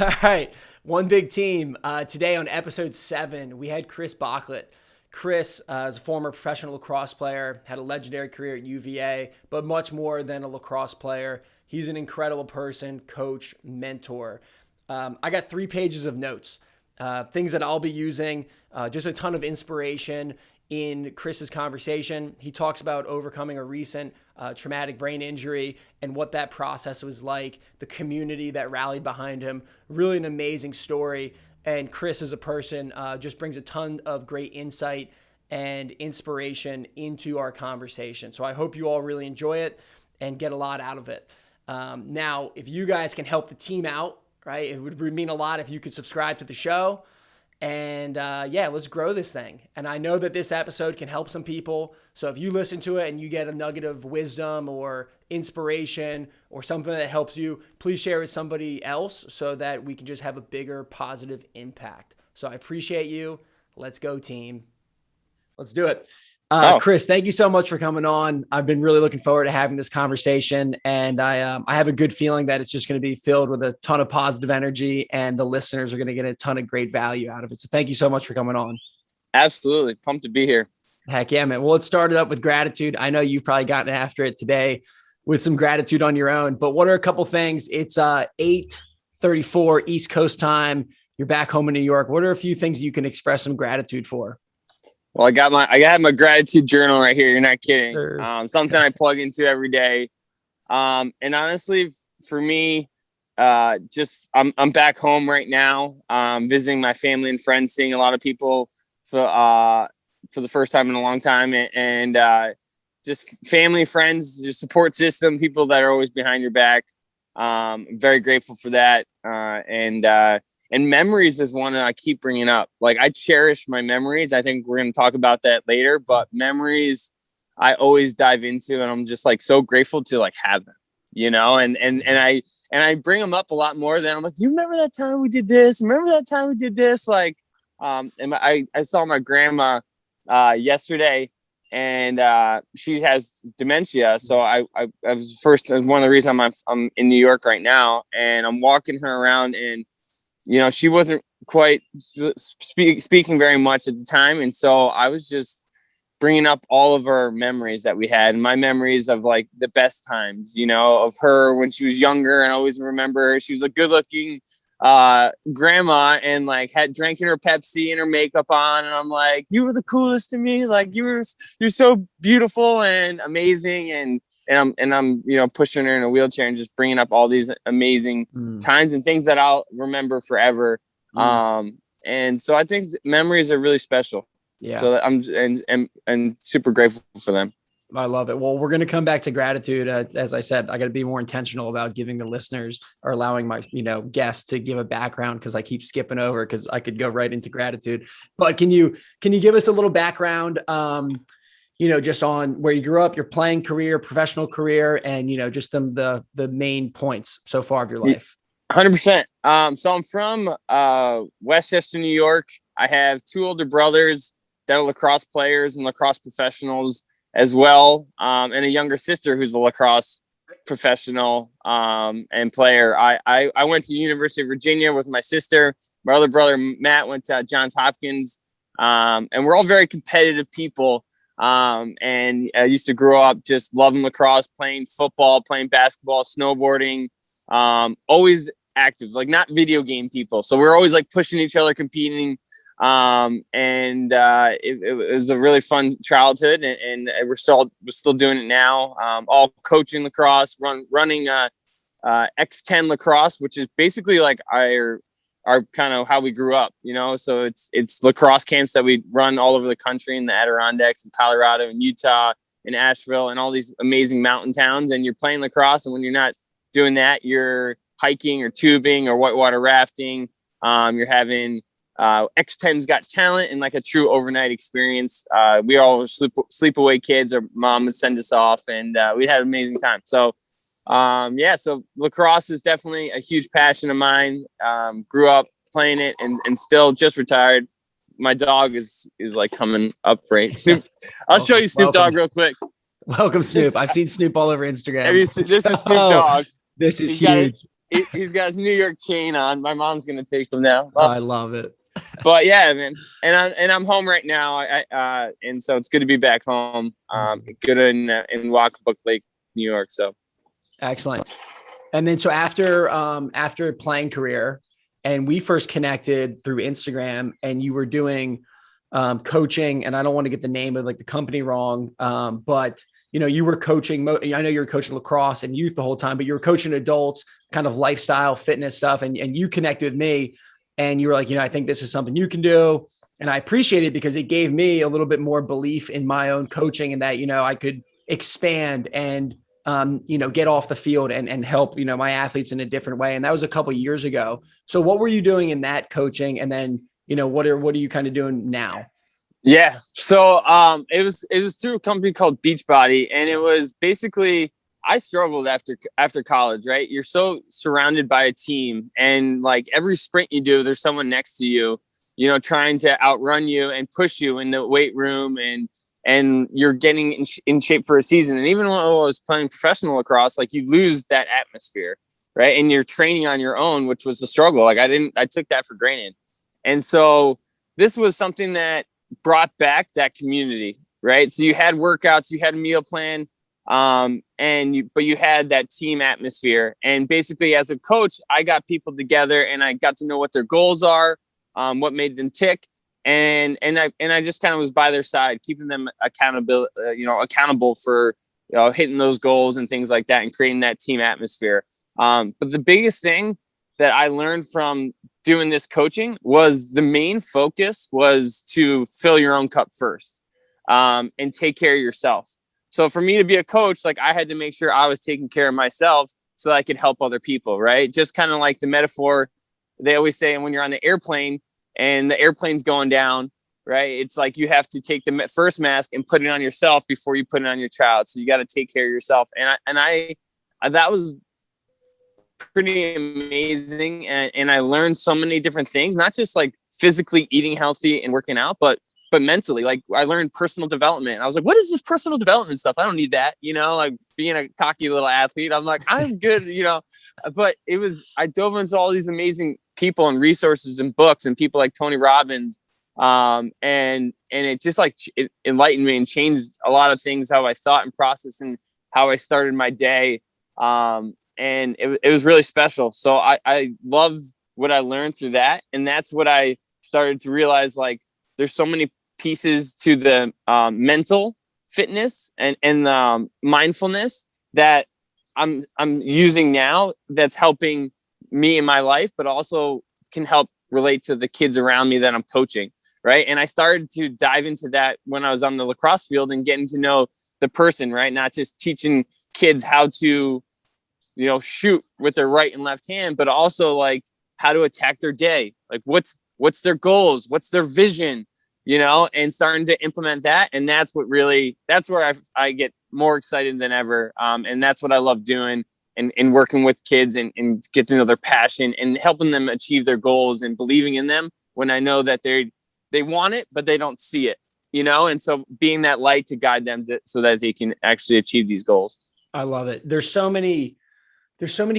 All right. One big team. Today on episode 7, we had Chris Bocklett. Chris is a former professional lacrosse player, had a legendary career at UVA, but much more than a lacrosse player. He's an incredible person, coach, mentor. I got 3 pages of notes, things that I'll be using, just a ton of inspiration in Chris's conversation. He talks about overcoming a recent traumatic brain injury and what that process was like, the community that rallied behind him. Really an amazing story. And Chris as a person just brings a ton of great insight and inspiration into our conversation. So I hope you all really enjoy it and get a lot out of it. Now, if you guys can help the team out, right, it would mean a lot if you could subscribe to the show. And let's grow this thing. And I know that this episode can help some people. So if you listen to it and you get a nugget of wisdom or inspiration or something that helps you, please share it with somebody else so that we can just have a bigger positive impact. So I appreciate you. Let's go, team. Let's do it. Chris, thank you so much for coming on. I've been really looking forward to having this conversation, and I have a good feeling that it's just going to be filled with a ton of positive energy, and the listeners are going to get a ton of great value out of it. So thank you so much for coming on. Absolutely. Pumped to be here. Heck yeah, man. Well, let's start it up with gratitude. I know you've probably gotten after it today with some gratitude on your own, but what are a couple things? It's 8:34 East Coast time. You're back home in New York. What are a few things you can express some gratitude for? Well, I have my gratitude journal right here. You're not kidding. Sure. Something I plug into every day. And honestly, for me, I'm back home right now, visiting my family and friends, seeing a lot of people for the first time in a long time, and just family, friends, your support system, people that are always behind your back. I'm very grateful for that. And memories is one that I keep bringing up. Like, I cherish my memories. I think we're going to talk about that later, but memories I always dive into, and I'm just like so grateful to like have them, you know, and I bring them up a lot more than I'm like, you remember that time we did this? Remember that time we did this? Like, and I saw my grandma yesterday, and she has dementia. So I was one of the reasons I'm in New York right now, and I'm walking her around, and you know, she wasn't quite speaking very much at the time. And so I was just bringing up all of our memories that we had, and my memories of like the best times, you know, of her when she was younger. And I always remember her. She was a good looking grandma, and like had drinking her Pepsi and her makeup on. And I'm like, you were the coolest to me. Like, you're so beautiful and amazing. And I'm, you know, pushing her in a wheelchair and just bringing up all these amazing times and things that I'll remember forever. And so I think memories are really special. Yeah. So I'm and super grateful for them. I love it. Well, we're going to come back to gratitude. As I said, I got to be more intentional about giving the listeners or allowing my, you know, guests to give a background, because I keep skipping over because I could go right into gratitude. But can you give us a little background? You know, just on where you grew up, your playing career, professional career, and, you know, just the main points so far of your life. 100%. So I'm from Westchester, New York. I have 2 older brothers that are lacrosse players and lacrosse professionals as well, and a younger sister who's a lacrosse professional and player. I went to the University of Virginia with my sister. My other brother, Matt, went to Johns Hopkins, and we're all very competitive people. And I used to grow up just loving lacrosse, playing football, playing basketball, snowboarding, always active, like not video game people. So we're always like pushing each other, competing. It was a really fun childhood, and we're still doing it now. All coaching lacrosse, running X10 lacrosse, which is basically like our kind of how we grew up, you know. So it's lacrosse camps that we run all over the country, in the Adirondacks, in Colorado, in Utah, in Asheville, and all these amazing mountain towns. And you're playing lacrosse, and when you're not doing that, you're hiking or tubing or whitewater rafting. You're having X10's Got Talent, and like a true overnight experience. We all were sleepaway kids. Our mom would send us off, and we had an amazing time. So so lacrosse is definitely a huge passion of mine. Grew up playing it, and still just retired. My dog is like coming up right. Snoop, I'll show you Snoop Dogg real quick. Welcome, Snoop. I've seen Snoop all over Instagram. This is Snoop Dogg. This is huge. He's got his New York chain on. My mom's gonna take him now. Oh, I love it. But yeah, man, and I'm home right now. And so it's good to be back home. Good in Wacabuck Lake, New York. So excellent. And then so after playing career, and we first connected through Instagram, and you were doing coaching, and I don't want to get the name of like the company wrong, but you were coaching. I know you were coaching lacrosse and youth the whole time, but you were coaching adults, kind of lifestyle, fitness stuff, and you connected with me, and you were like, I think this is something you can do, and I appreciate it because it gave me a little bit more belief in my own coaching, and that I could expand and get off the field and help, my athletes in a different way. And that was a couple of years ago. So what were you doing in that coaching? And then, what are you kind of doing now? Yeah. So it was through a company called Beachbody, and it was basically, I struggled after college, right? You're so surrounded by a team, and like every sprint you do, there's someone next to you, trying to outrun you and push you in the weight room, and you're getting in shape for a season. And even when I was playing professional lacrosse, like you lose that atmosphere, right? And you're training on your own, which was a struggle. Like I took that for granted. And so this was something that brought back that community, right? So you had workouts, you had a meal plan, but you had that team atmosphere. And basically as a coach, I got people together and I got to know what their goals are, what made them tick. And I just kind of was by their side, keeping them accountable for, hitting those goals and things like that, and creating that team atmosphere. But the biggest thing that I learned from doing this coaching was the main focus was to fill your own cup first, and take care of yourself. So for me to be a coach, like I had to make sure I was taking care of myself so that I could help other people, right? Just kind of like the metaphor they always say, when you're on the airplane and the airplane's going down, right? It's like you have to take the first mask and put it on yourself before you put it on your child. So you got to take care of yourself. And I that was pretty amazing. And I learned so many different things, not just like physically eating healthy and working out, but mentally. Like I learned personal development. I was like, what is this personal development stuff? I don't need that. Like being a cocky little athlete, I'm like, I'm good, but I dove into all these amazing people and resources and books and people like Tony Robbins. And it just like it enlightened me and changed a lot of things, how I thought and processed and how I started my day. And it was really special. So I loved what I learned through that. And that's what I started to realize, like, there's so many pieces to the mental fitness and mindfulness that I'm using now that's helping me in my life, but also can help relate to the kids around me that I'm coaching. Right. And I started to dive into that when I was on the lacrosse field and getting to know the person, right? Not just teaching kids how to, shoot with their right and left hand, but also like how to attack their day. Like what's their goals? What's their vision? And starting to implement that. And that's where I get more excited than ever. And that's what I love doing, and working with kids and get to know their passion and helping them achieve their goals and believing in them when I know that they want it, but they don't see it, and so being that light to guide them so that they can actually achieve these goals. I love it. There's so many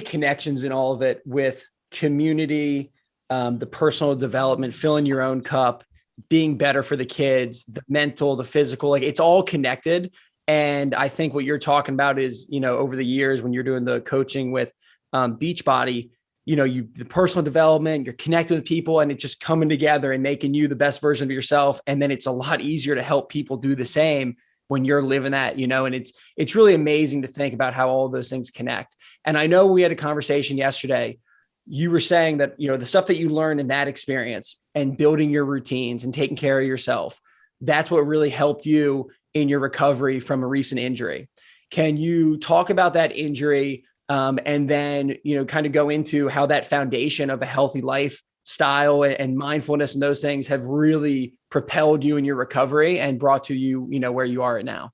connections in all of it, with community, the personal development, filling your own cup, being better for the kids, the mental, the physical, like it's all connected. And I think what you're talking about is, over the years when you're doing the coaching with Beachbody, the personal development, you're connecting with people, and it's just coming together and making you the best version of yourself. And then it's a lot easier to help people do the same when you're living that, and it's really amazing to think about how all of those things connect. And I know we had a conversation yesterday. You were saying that, the stuff that you learned in that experience and building your routines and taking care of yourself, that's what really helped you in your recovery from a recent injury. Can you talk about that injury? And then, kind of go into how that foundation of a healthy lifestyle and mindfulness and those things have really propelled you in your recovery and brought to you, where you are right now.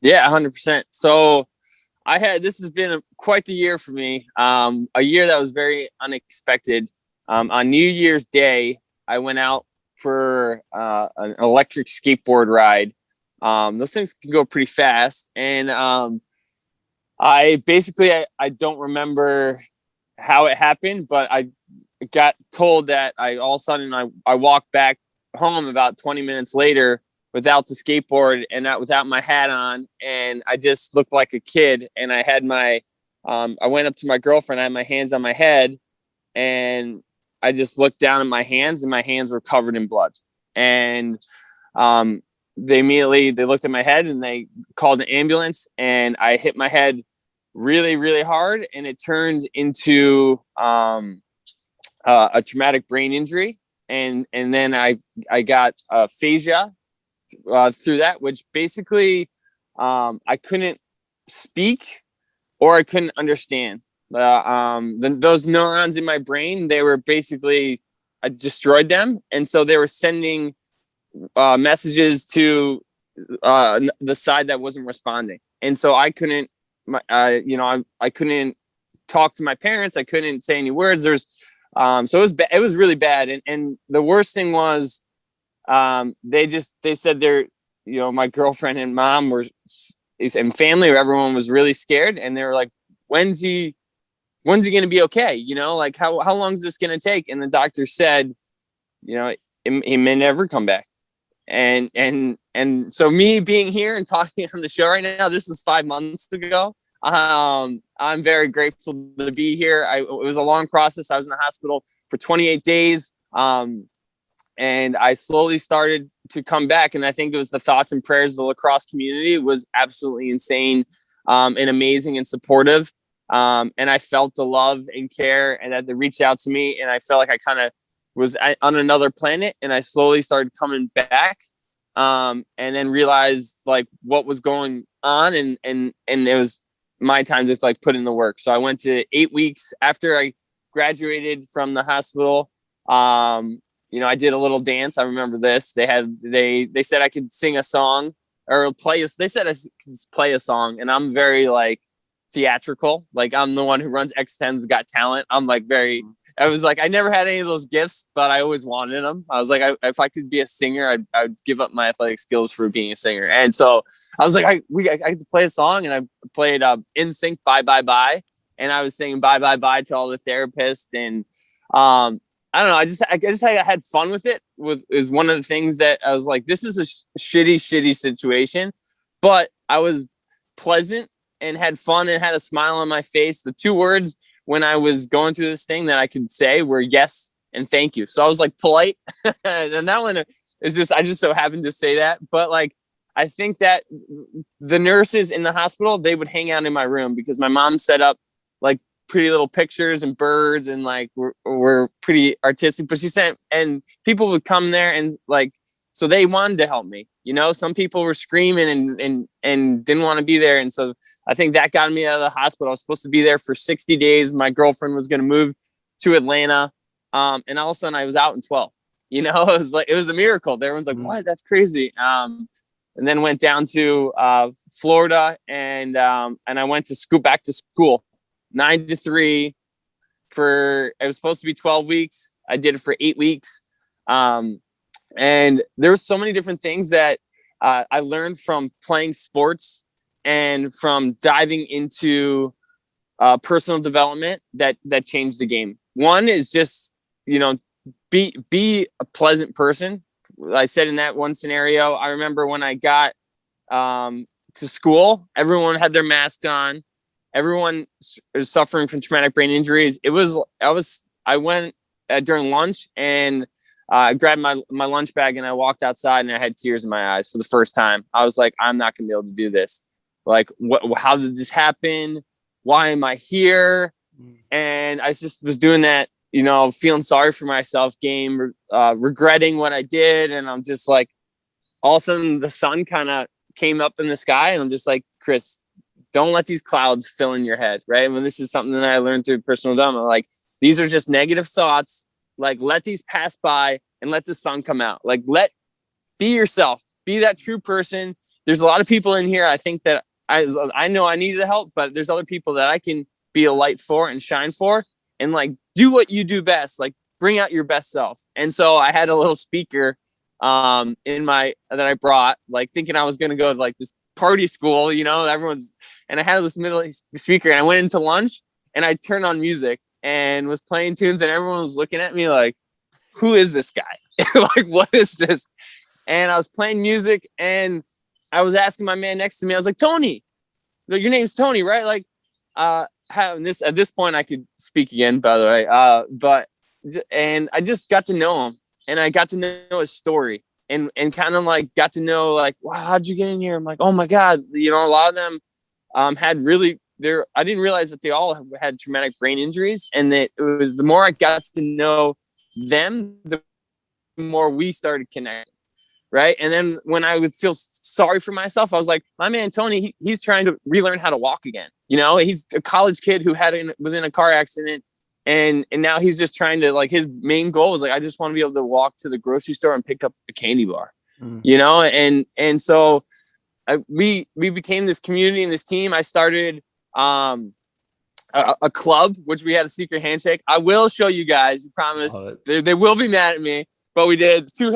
Yeah, 100%. So this has been quite the year for me. A year that was very unexpected. On New Year's Day, I went out for an electric skateboard ride. Those things can go pretty fast. And I don't remember how it happened, but I got told that all of a sudden I walked back home about 20 minutes later without the skateboard and without my hat on. And I just looked like a kid. And I had I went up to my girlfriend. I had my hands on my head, and I just looked down at my hands, and my hands were covered in blood. And they looked at my head, and they called an ambulance, and I hit my head really, really hard, and it turned into a traumatic brain injury. And then I got aphasia through that, which basically I couldn't speak or I couldn't understand. Those neurons in my brain, they were basically, I destroyed them. And so they were sending messages to the side that wasn't responding. And so I couldn't, I couldn't talk to my parents. I couldn't say any words. So it was really bad. And the worst thing was, they said my girlfriend and mom and family, or everyone was really scared. And they were like, when's he going to be okay? Like how long is this going to take? And the doctor said, he may never come back. And so me being here and talking on the show right now, this was 5 months ago. I'm very grateful to be here. It was a long process. I was in the hospital for 28 days. And I slowly started to come back. And I think it was the thoughts and prayers of the lacrosse community was absolutely insane, and amazing and supportive. And I felt the love and care, and that they reached out to me, and I felt like I kind of was on another planet, and I slowly started coming back. And then realized like what was going on, and it was my time to like put in the work. So I went to 8 weeks after I graduated from the hospital. I did a little dance. I remember this. They said I could sing a song or they said I could play a song, and I'm very like theatrical. Like I'm the one who runs X10's Got Talent. I'm like I was like, I never had any of those gifts, but I always wanted them. I was like, if I could be a singer, I'd give up my athletic skills for being a singer. And so I was like, I had to play a song, and I played In Sync Bye Bye Bye. And I was singing Bye Bye Bye to all the therapists. And I don't know. I had fun with it. Is one of the things that I was like, this is a shitty situation, but I was pleasant and had fun and had a smile on my face. The 2 words when I was going through this thing that I could say were yes and thank you. So I was like polite. And that one is I just so happened to say that. But like, I think that the nurses in the hospital, they would hang out in my room because my mom set up like pretty little pictures and birds, and like we're pretty artistic, but she sent, and people would come there, and like, so they wanted to help me. Some people were screaming and didn't want to be there. And so I think that got me out of the hospital. I was supposed to be there for 60 days. My girlfriend was going to move to Atlanta. And all of a sudden I was out in 12, it was a miracle. Everyone's like, what? That's crazy. And then went down to Florida, and I went to back to school 9 to 3 it was supposed to be 12 weeks. I did it for 8 weeks. And there's so many different things that I learned from playing sports and from diving into personal development that changed the game. One is just, be a pleasant person. I said in that one scenario, I remember when I got to school, everyone had their mask on. Everyone is suffering from traumatic brain injuries. I went during lunch, and I grabbed my lunch bag, and I walked outside, and I had tears in my eyes for the first time. I was like, I'm not going to be able to do this. Like, how did this happen? Why am I here? And I just was doing that, feeling sorry for myself, regretting what I did. And I'm just like, all of a sudden the sun kind of came up in the sky, and I'm just like, Chris, don't let these clouds fill in your head, right? And this is something that I learned through personal development. Like, these are just negative thoughts. Like, let these pass by and let the sun come out. Like, be yourself, be that true person. There's a lot of people in here. I think that I know I need the help, but there's other people that I can be a light for and shine for, and like, do what you do best. Like, bring out your best self. And so I had a little speaker that I brought, like thinking I was going to go to like this party school, and I had this middle speaker, and I went into lunch, and I turned on music, and was playing tunes, and everyone was looking at me like, who is this guy? Like, what is this? And I was playing music, and I was asking my man next to me, I was like, Tony, your name's Tony, right? Like, at this point I could speak again, by the way. And I just got to know him, and I got to know his story, and kind of like got to know, like, wow, how'd you get in here? I'm like, oh my God, a lot of them had really I didn't realize that they all had traumatic brain injuries, and that it was the more I got to know them, the more we started connecting. Right. And then when I would feel sorry for myself, I was like, my man, Tony, he's trying to relearn how to walk again. He's a college kid who was in a car accident. And now he's just trying to, like, his main goal is like, I just want to be able to walk to the grocery store and pick up a candy bar, and so we became this community and this team. I started a club, which we had a secret handshake. I will show you guys, you promise. They will be mad at me. But we did two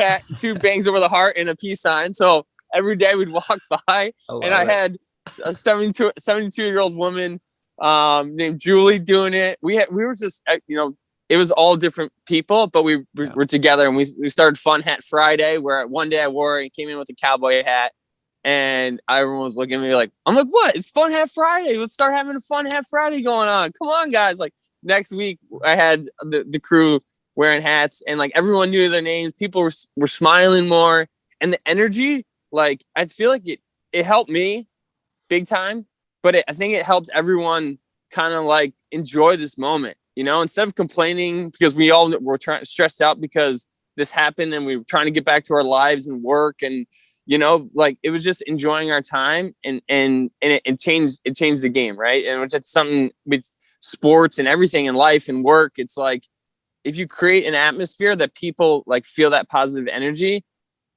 bangs over the heart and a peace sign. So every day we'd walk by, and I had a 72-year-old woman named Julie doing it. We were just, it was all different people, but we were together, and we started Fun Hat Friday, where one day I wore it and came in with a cowboy hat, and everyone was looking at me like, I'm like, what? It's Fun Hat Friday. Let's start having a Fun Hat Friday going on. Come on, guys. Like, next week I had the crew wearing hats, and like everyone knew their names. People were smiling more, and the energy, like, I feel like it helped me big time, but I think it helped everyone kind of like enjoy this moment, instead of complaining, because we all were stressed out because this happened, and we were trying to get back to our lives and work, and like, it was just enjoying our time, and it changed the game, right? And which it's something with sports and everything in life and work. It's like, if you create an atmosphere that people like feel that positive energy,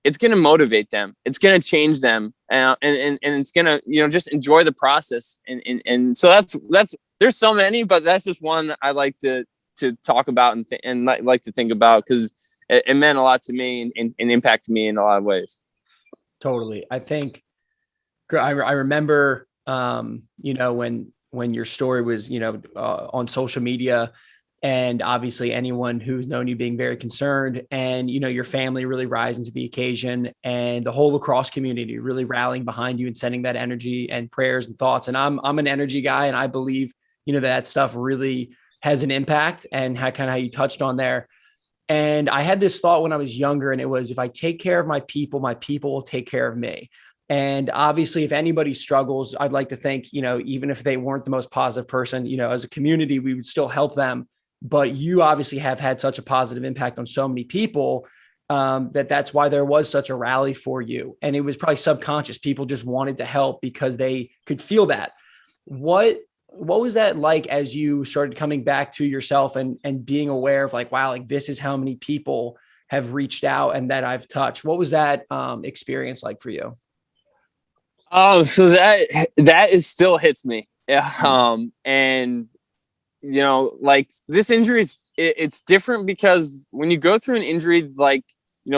it's going to motivate them. It's going to change them. And it's going to, just enjoy the process. And so that's, there's so many, but that's just one I like to talk about and like to think about, because it meant a lot to me and impacted me in a lot of ways. Totally. I think I remember, when your story was, on social media, and obviously anyone who's known you being very concerned, and, your family really rising to the occasion, and the whole lacrosse community really rallying behind you and sending that energy and prayers and thoughts. And I'm an energy guy, and I believe, that stuff really has an impact, and how you touched on there. And I had this thought when I was younger, and it was, if I take care of my people will take care of me. And obviously, if anybody struggles, I'd like to think, even if they weren't the most positive person, as a community, we would still help them. But you obviously have had such a positive impact on so many people, that's why there was such a rally for you. And it was probably subconscious. People just wanted to help because they could feel that. What was that like as you started coming back to yourself and being aware of, like, wow, like, this is how many people have reached out and that I've touched? What was that experience like for you? Oh, so that is still hits me. Yeah. And like, this injury it's different, because when you go through an injury, like,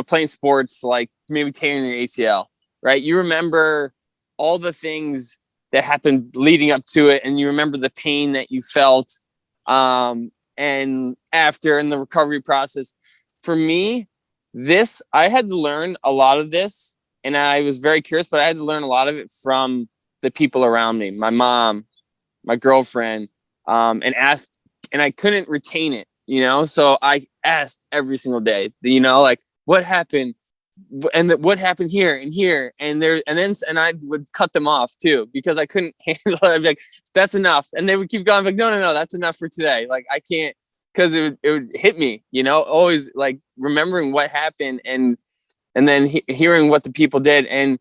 playing sports, like maybe tearing your ACL, right? You remember all the things that happened leading up to it, and you remember the pain that you felt, and after, in the recovery process. For me, I had to learn a lot of this, and I was very curious, but I had to learn a lot of it from the people around me, my mom, my girlfriend, and I couldn't retain it, so I asked every single day, like, what happened, and what happened here and here and there, and I would cut them off too, because I couldn't handle it. I'd be like, that's enough, and they would keep going, like, no, that's enough for today. Like, I can't, because it would hit me, always, like, remembering what happened, and then hearing what the people did, and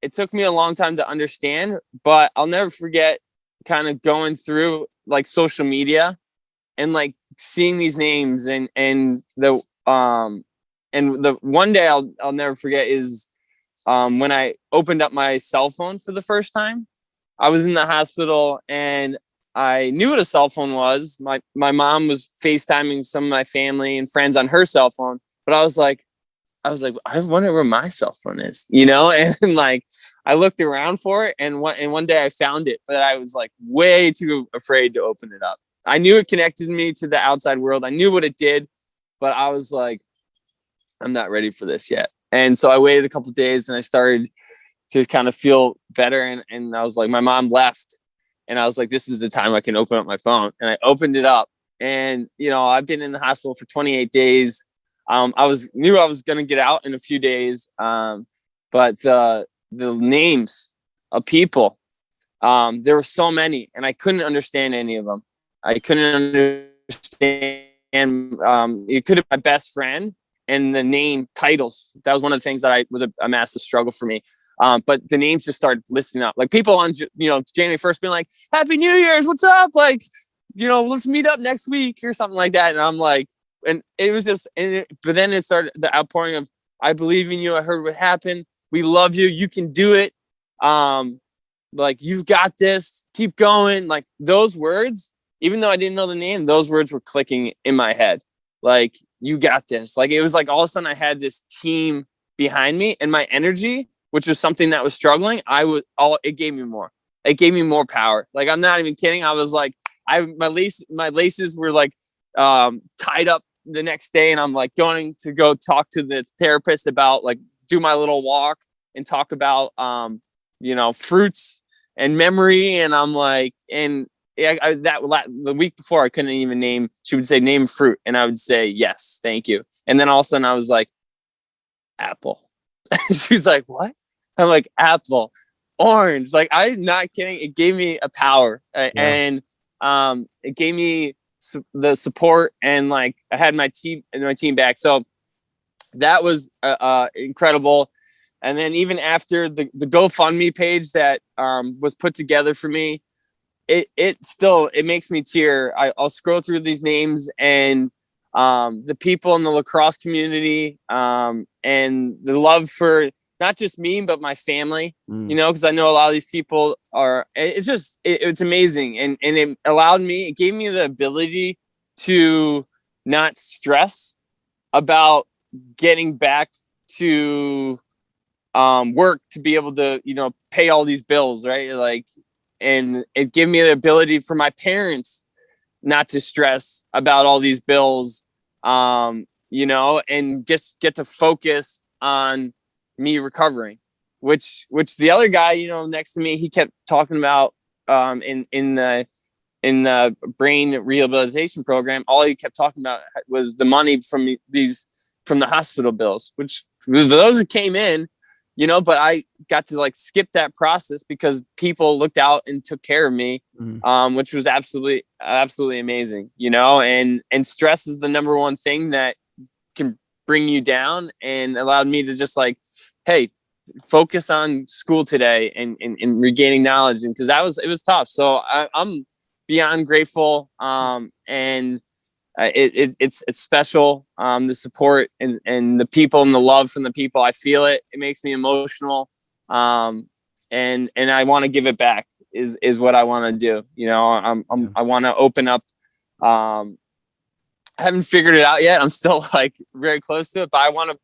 it took me a long time to understand, but I'll never forget kind of going through, like, social media and, like, seeing these names, and the one day I'll never forget is when I opened up my cell phone for the first time. I was in the hospital, and I knew what a cell phone was. My mom was FaceTiming some of my family and friends on her cell phone, but I was like, I wonder where my cell phone is, and like, I looked around for it, and one day I found it, but I was like way too afraid to open it up. I knew it connected me to the outside world. I knew what it did, but I was like, I'm not ready for this yet. And so I waited a couple of days and I started to kind of feel better. And I was like, my mom left and I was like, this is the time I can open up my phone. And I opened it up and, I've been in the hospital for 28 days. I knew I was going to get out in a few days. But the names of people, there were so many and I couldn't understand any of them. I couldn't understand. It could have been my best friend and the name titles. That was one of the things that was a massive struggle for me. But the names just started listing up, like people on, January 1st being like, Happy New Year's, what's up? Like, let's meet up next week or something like that. And I'm like, and it was just, but then it started the outpouring of, I believe in you. I heard what happened. We love you. You can do it. Like, you've got this, keep going. Like those words, even though I didn't know the name, those words were clicking in my head. Like, you got this. Like, it was like all of a sudden I had this team behind me and my energy, which was something that was struggling. It gave me more. It gave me more power. Like, I'm not even kidding. I was like, my laces were like tied up the next day. And I'm like going to go talk to the therapist about like do my little walk and talk about, fruits and memory. And I'm like, and the week before I couldn't even name, she would say name fruit. And I would say, yes, thank you. And then all of a sudden I was like, apple. She was like, what? I'm like, apple, orange. Like, I'm not kidding. It gave me a power and it gave me the support and like I had my team back. So that was incredible. And then even after the GoFundMe page that was put together for me, it makes me tear. I'll scroll through these names and the people in the lacrosse community and the love for not just me, but my family, because I know a lot of these people it's amazing. And it gave me the ability to not stress about getting back to work to be able to, pay all these bills. Right. Like, and it gave me the ability for my parents not to stress about all these bills, and just get to focus on me recovering, which the other guy, next to me, he kept talking about, in the brain rehabilitation program, all he kept talking about was the money from the hospital bills, which those came in, but I got to like skip that process because people looked out and took care of me, which was absolutely amazing, and stress is the number one thing that can bring you down, and allowed me to just like, hey, focus on school today and regaining knowledge. And cause it was tough. So I'm beyond grateful. And it's special. The support and the people and the love from the people, I feel it. It makes me emotional. And I want to give it back is what I want to do. I want to open up. I haven't figured it out yet. I'm still like very close to it, but I want to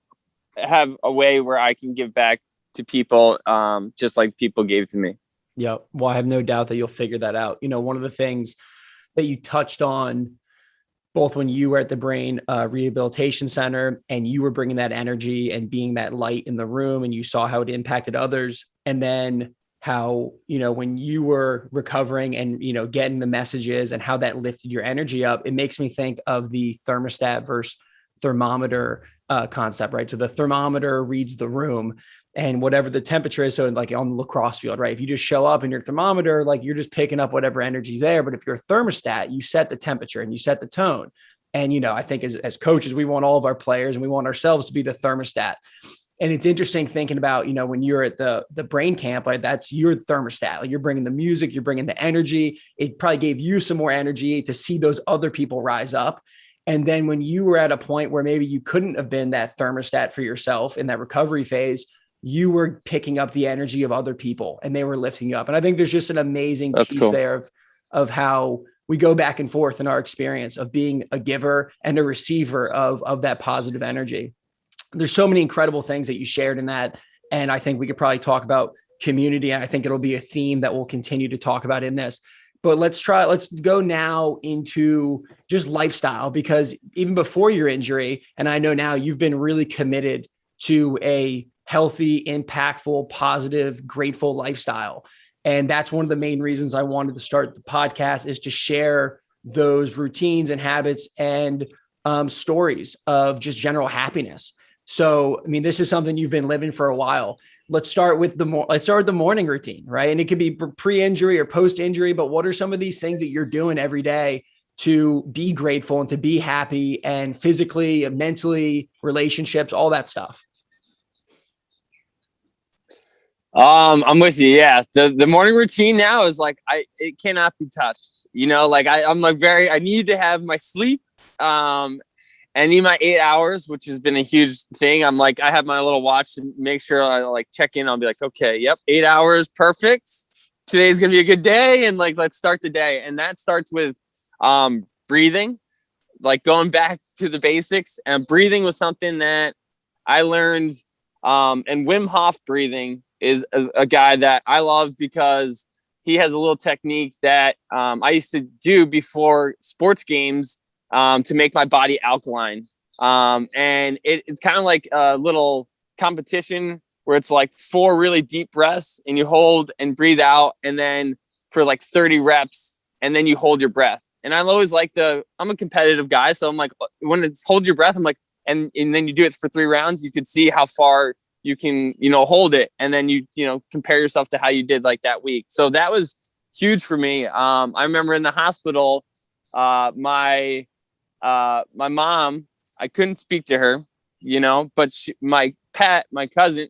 have a way where I can give back to people, just like people gave to me. Yeah. Well, I have no doubt that you'll figure that out. One of the things that you touched on, both when you were at the Brain Rehabilitation Center and you were bringing that energy and being that light in the room, and you saw how it impacted others. And then how, when you were recovering and, getting the messages and how that lifted your energy up, it makes me think of the thermostat versus thermometer concept, right? So the thermometer reads the room and whatever the temperature is. So like on the lacrosse field, right? If you just show up in your thermometer, like you're just picking up whatever energy's there. But if you're a thermostat, you set the temperature and you set the tone. And, I think as coaches, we want all of our players and we want ourselves to be the thermostat. And it's interesting thinking about, when you're at the brain camp, like that's your thermostat, like you're bringing the music, you're bringing the energy. It probably gave you some more energy to see those other people rise up. And then when you were at a point where maybe you couldn't have been that thermostat for yourself in that recovery phase, you were picking up the energy of other people and they were lifting you up. And I think there's just an amazing piece there of how we go back and forth in our experience of being a giver and a receiver of that positive energy. There's so many incredible things that you shared in that. And I think we could probably talk about community. And I think it'll be a theme that we'll continue to talk about in this. But let's go now into just lifestyle, because even before your injury, and I know now you've been really committed to a healthy, impactful, positive, grateful lifestyle. And that's one of the main reasons I wanted to start the podcast, is to share those routines and habits and stories of just general happiness. So, I mean, this is something you've been living for a while. Let's start with the morning routine, right? And it could be pre-injury or post-injury, but what are some of these things that you're doing every day to be grateful and to be happy, and physically and mentally, relationships, all that stuff? I'm with you. Yeah. The morning routine now is like, it cannot be touched, like I'm like I need to have my sleep. I need my 8 hours, which has been a huge thing. I'm like, I have my little watch to make sure I like check in. I'll be like, okay, yep, 8 hours. Perfect. Today's going to be a good day. And like, let's start the day. And that starts with, breathing, like going back to the basics. And breathing was something that I learned. And Wim Hof breathing is a guy that I love, because he has a little technique that, I used to do before sports games, to make my body alkaline. And it's kind of like a little competition where it's like 4 really deep breaths, and you hold and breathe out, and then for like 30 reps, and then you hold your breath. And I always like I'm a competitive guy. So I'm like, when it's hold your breath, I'm like, and then you do it for 3 rounds, you could see how far you can, hold it. And then you compare yourself to how you did like that week. So that was huge for me. I remember in the hospital, my mom, I couldn't speak to her, but my cousin,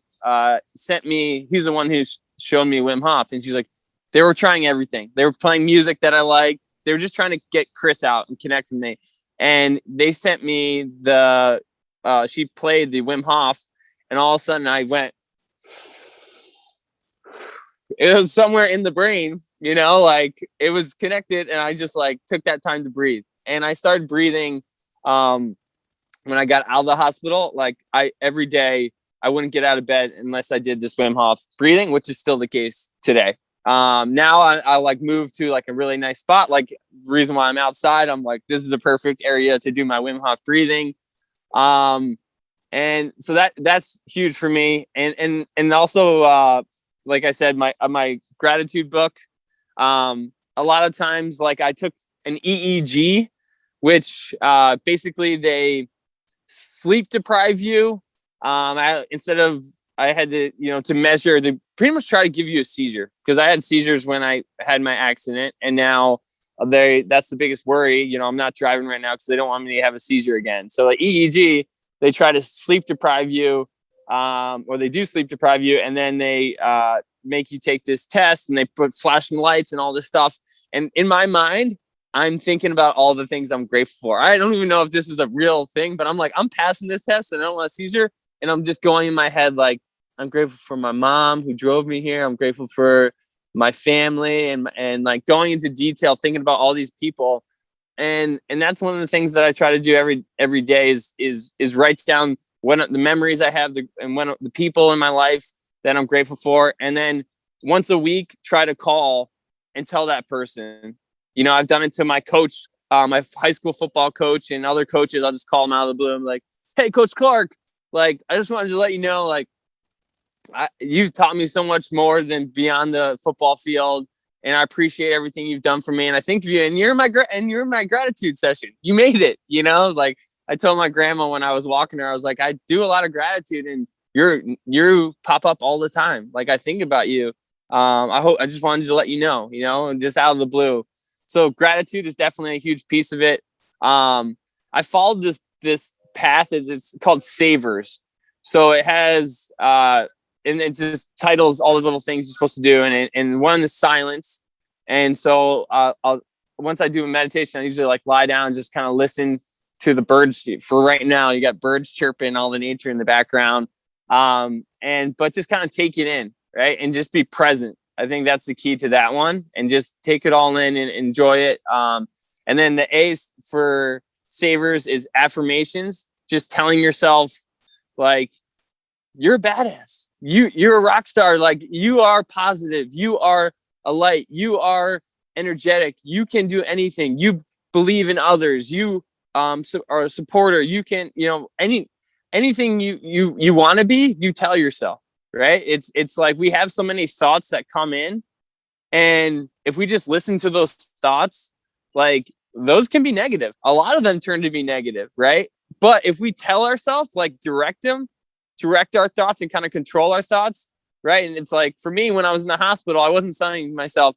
sent me, he's the one who's shown me Wim Hof. And she's like, they were trying everything. They were playing music that I liked. They were just trying to get Chris out and connect with me. And they sent me she played the Wim Hof, and all of a sudden I went, it was somewhere in the brain, like it was connected. And I just like took that time to breathe. And I started breathing when I got out of the hospital. Like every day I wouldn't get out of bed unless I did this Wim Hof breathing, which is still the case today. Now I like moved to like a really nice spot. Like the reason why I'm outside, I'm like, this is a perfect area to do my Wim Hof breathing. And so that's huge for me. And also, like I said, my gratitude book, a lot of times, like I took an EEG, which basically they sleep deprive you. Instead of, I had to, to measure, they pretty much try to give you a seizure, because I had seizures when I had my accident, and now that's the biggest worry. I'm not driving right now because they don't want me to have a seizure again. So the EEG, they try to sleep deprive you, or they do sleep deprive you, and then they make you take this test, and they put flashing lights and all this stuff. And in my mind, I'm thinking about all the things I'm grateful for. I don't even know if this is a real thing, but I'm like, I'm passing this test and I don't want a seizure. And I'm just going in my head, like, I'm grateful for my mom who drove me here. I'm grateful for my family, and like going into detail, thinking about all these people. And that's one of the things that I try to do every day is write down the memories I have, and the people in my life that I'm grateful for. And then once a week, try to call and tell that person. I've done it to my coach, my high school football coach, and other coaches. I'll just call them out of the blue. I'm like, hey, Coach Clark, like, I just wanted to let you know, like, you've taught me so much more than beyond the football field, and I appreciate everything you've done for me. And I think of you, and you're in my gratitude session. You made it, like I told my grandma when I was walking her, I was like, I do a lot of gratitude, and you pop up all the time. Like, I think about you. I just wanted to let you know, and just out of the blue. So gratitude is definitely a huge piece of it. I followed this path. It's called Savers. So it has, and it just titles all the little things you're supposed to do. And one is silence. And so once I do a meditation, I usually like lie down and just kind of listen to the birds. For right now, you got birds chirping, all the nature in the background. But just kind of take it in, right? And just be present. I think that's the key to that one, and just take it all in and enjoy it. And then the A for Savers is affirmations. Just telling yourself, like, you're a badass. You're a rock star. Like, you are positive. You are a light. You are energetic. You can do anything. You believe in others. You are a supporter. You can, anything you want to be, you tell yourself, right? It's like we have so many thoughts that come in, and if we just listen to those thoughts, like those can be negative. A lot of them turn to be negative, right? But if we tell ourselves, like direct our thoughts and kind of control our thoughts, right? And it's like, for me, when I was in the hospital, I wasn't telling myself,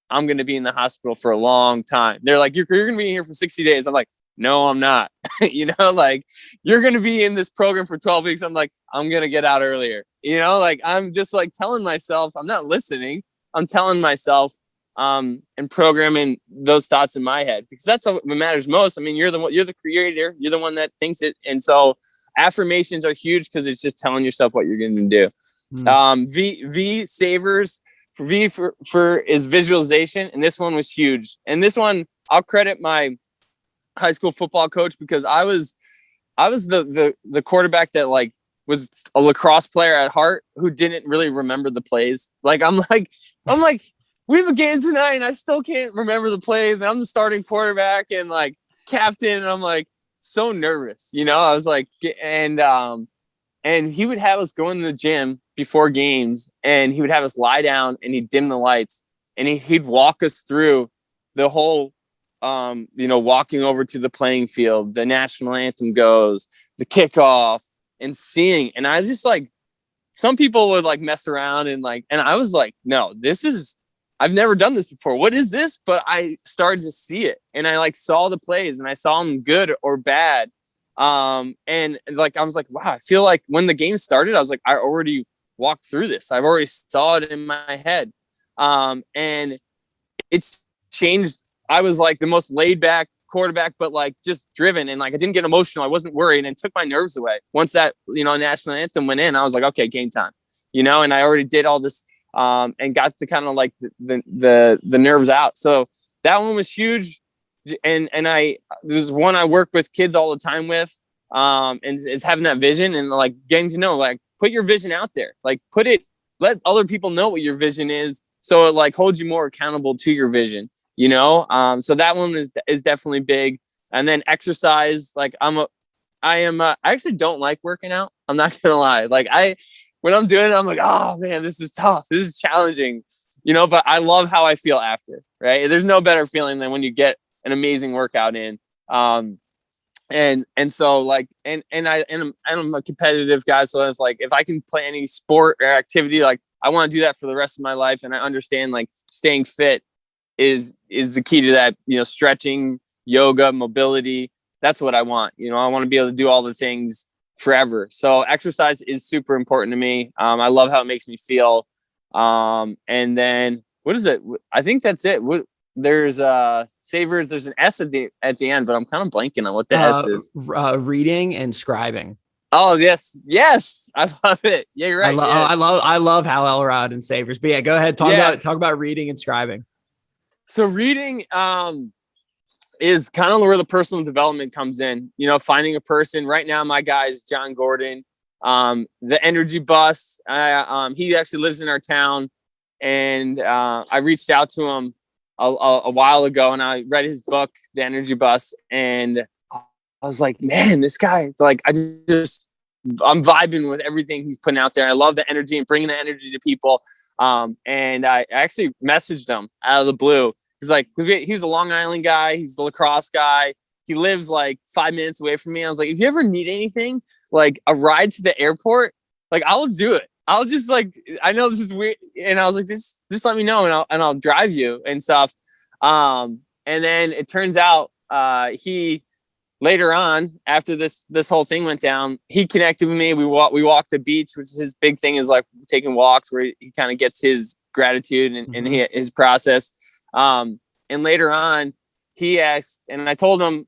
I'm going to be in the hospital for a long time. They're like, you're going to be here for 60 days. I'm like, no, I'm not. Like, you're going to be in this program for 12 weeks. I'm like, I'm going to get out earlier. Like, I'm just like telling myself, I'm not listening. I'm telling myself, and programming those thoughts in my head, because that's what matters most. I mean, you're the creator. You're the one that thinks it. And so affirmations are huge because it's just telling yourself what you're going to do. V savers for V for is visualization. And this one was huge. And this one, I'll credit my high school football coach, because I was the quarterback that like was a lacrosse player at heart who didn't really remember the plays. Like, I'm like, we have a game tonight and I still can't remember the plays. And I'm the starting quarterback and like captain. And I'm like so nervous, I was like, and he would have us go in the gym before games, and he would have us lie down and he'd dim the lights, and he'd walk us through the whole, walking over to the playing field, the national anthem goes, the kickoff, and seeing. And I just like, some people would like mess around and I was like, no, I've never done this before. What is this? But I started to see it, and I like saw the plays, and I saw them good or bad. And like, I was like, wow, I feel like when the game started, I was like, I already walked through this. I've already saw it in my head. And it's changed. I was like the most laid back quarterback, but like just driven, and like I didn't get emotional. I wasn't worried, and took my nerves away. Once that, national anthem went in, I was like, okay, game time, and I already did all this, and got the kind of like the nerves out. So that one was huge. And there's one I work with kids all the time with, and it's having that vision and like getting to know, like, put your vision out there, like let other people know what your vision is, so it like holds you more accountable to your vision, so that one is definitely big. And then exercise, like I actually don't like working out. I'm not gonna lie. Like when I'm doing it, I'm like, oh man, this is tough. This is challenging, but I love how I feel after, right? There's no better feeling than when you get an amazing workout in. And so like, and I'm a competitive guy. So it's like, if I can play any sport or activity, like I want to do that for the rest of my life. And I understand like staying fit is the key to that, stretching, yoga, mobility. That's what I want. I want to be able to do all the things forever. So exercise is super important to me. I love how it makes me feel. And then what is it? I think that's it. There's savers. There's an S at the end, but I'm kind of blanking on what the S is. Reading and scribing. Oh yes, I love it. Yeah, you're right. I love Hal Elrod and savers. But yeah, go ahead. Talk about reading and scribing. So reading is kind of where the personal development comes in. Finding a person. Right now, my guy is John Gordon, the energy bus. He actually lives in our town, and I reached out to him a while ago, and I read his book, The Energy Bus, and I was like, man, this guy, like, I'm vibing with everything he's putting out there. I love the energy and bringing the energy to people. And I actually messaged him out of the blue. He's like, he's a Long Island guy. He's the lacrosse guy. He lives like 5 minutes away from me. I was like, if you ever need anything, like a ride to the airport, like I will do it. I'll just like, I know this is weird. And I was like, just let me know and I'll drive you and stuff. And then it turns out, he later on, after this whole thing went down, he connected with me. We walked the beach, which is his big thing, is like taking walks where he kind of gets his gratitude and his process. And later on he asked, and I told him,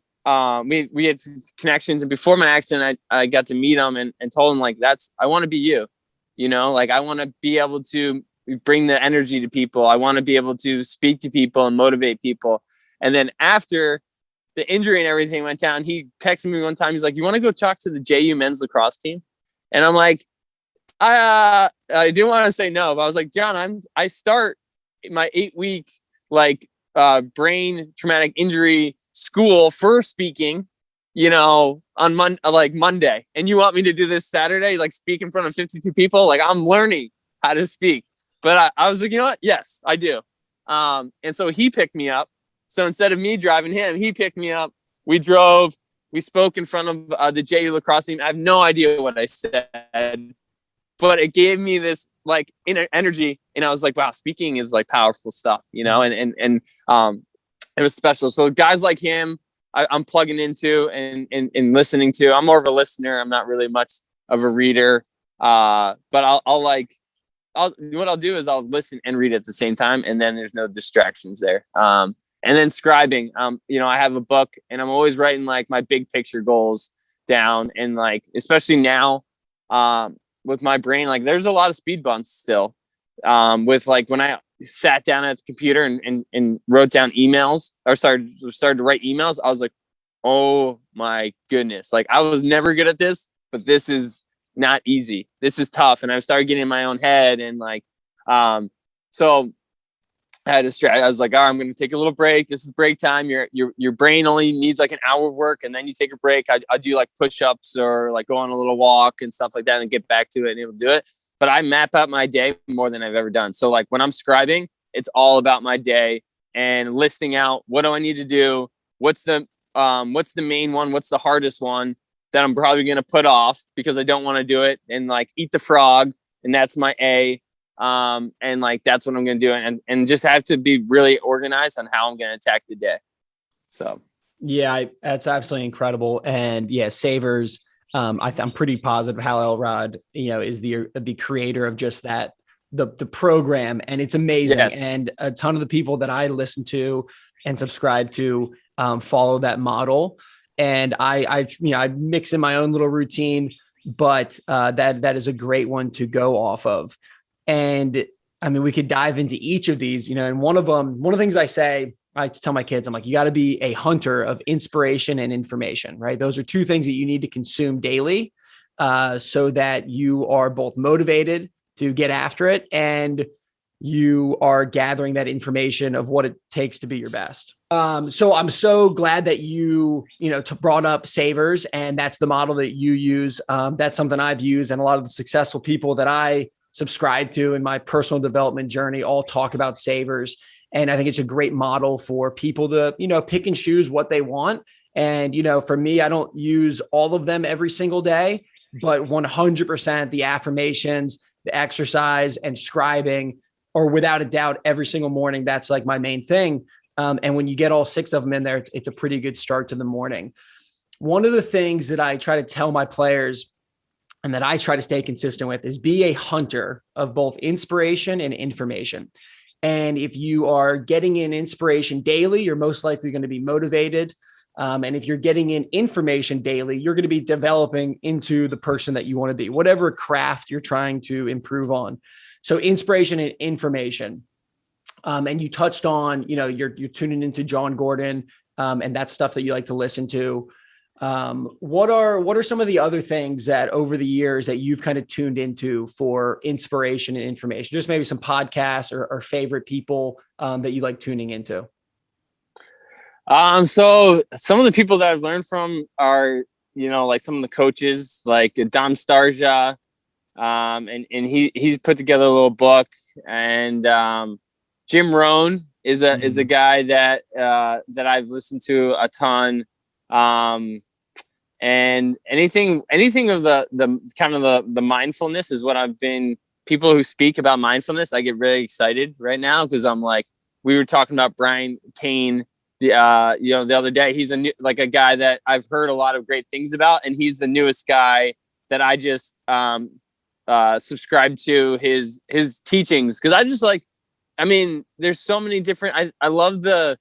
we had some connections, and before my accident, I got to meet him and told him like, I want to be you. Like I want to be able to bring the energy to people. I want to be able to speak to people and motivate people. And then after the injury and everything went down, he texted me one time. He's like, you want to go talk to the JU men's lacrosse team? And I'm like, I didn't want to say no, but I was like, John, I start my 8-week, like, brain traumatic injury school for speaking, on Monday, and you want me to do this Saturday, like speak in front of 52 people? Like, I'm learning how to speak. But I was like, you know what? Yes, I do. And so he picked me up. So instead of me driving him, he picked me up. We drove. We spoke in front of the JU lacrosse team. I have no idea what I said, but it gave me this like energy, and I was like, wow, speaking is like powerful stuff, and it was special. So guys like him, I'm plugging into and listening to. I'm more of a listener. I'm not really much of a reader. But what I'll do is I'll listen and read at the same time, and then there's no distractions there. And then scribing, I have a book, and I'm always writing like my big picture goals down, and like, especially now, with my brain, like there's a lot of speed bumps still, with like when I sat down at the computer and wrote down emails, or started to write emails. I was like, oh my goodness. Like, I was never good at this, but this is not easy. This is tough. And I started getting in my own head, and like, so I had to I was like, all right, I'm going to take a little break. This is break time. Your brain only needs like an hour of work, and then you take a break. I do like push-ups or like go on a little walk and stuff like that, and get back to it and able to do it. But I map out my day more than I've ever done. So like when I'm scribing, it's all about my day and listing out, what do I need to do? What's the main one? What's the hardest one that I'm probably going to put off because I don't want to do it? And like eat the frog. And that's my A. And like, that's what I'm going to do. And just have to be really organized on how I'm going to attack the day. So. Yeah, that's absolutely incredible. And yeah, Savers, I'm pretty positive Hal Elrod, is the creator of just that, the program, and it's amazing. Yes. And a ton of the people that I listen to and subscribe to follow that model. And I mix in my own little routine, but that is a great one to go off of. And I mean, we could dive into each of these, and one of the things I tell my kids, I'm like, you got to be a hunter of inspiration and information, right? Those are two things that you need to consume daily, so that you are both motivated to get after it, and you are gathering that information of what it takes to be your best. So I'm so glad that you brought up Savers, and that's the model that you use. That's something I've used, and a lot of the successful people that I subscribe to in my personal development journey all talk about Savers. And I think it's a great model for people to, pick and choose what they want. And, for me, I don't use all of them every single day, but 100% the affirmations, the exercise, and scribing, or without a doubt, every single morning, that's like my main thing. And when you get all 6 of them in there, it's a pretty good start to the morning. One of the things that I try to tell my players, and that I try to stay consistent with, is be a hunter of both inspiration and information. And if you are getting in inspiration daily, you're most likely going to be motivated. And if you're getting in information daily, you're going to be developing into the person that you want to be, whatever craft you're trying to improve on. So inspiration and information. And you touched on, you're tuning into John Gordon, and that's stuff that you like to listen to. What are some of the other things that over the years that you've kind of tuned into for inspiration and information? Just maybe some podcasts or favorite people that you like tuning into. So some of the people that I've learned from are, like some of the coaches, like Dom Starja, and he's put together a little book, and Jim Rohn is a guy that I've listened to a ton. And anything of the kind of the mindfulness is what I've been. People who speak about mindfulness, I get really excited right now, because I'm like, we were talking about Brian Kane, the other day. He's a guy that I've heard a lot of great things about, and he's the newest guy that I just subscribe to his teachings, because I just there's so many different. I love the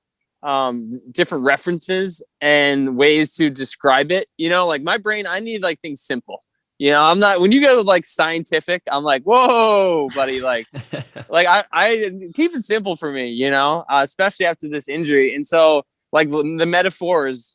different references and ways to describe it. Like my brain, I need like things simple. I'm not, when you go like scientific, I'm like, whoa, buddy, like I keep it simple for me, especially after this injury. And so like the metaphors,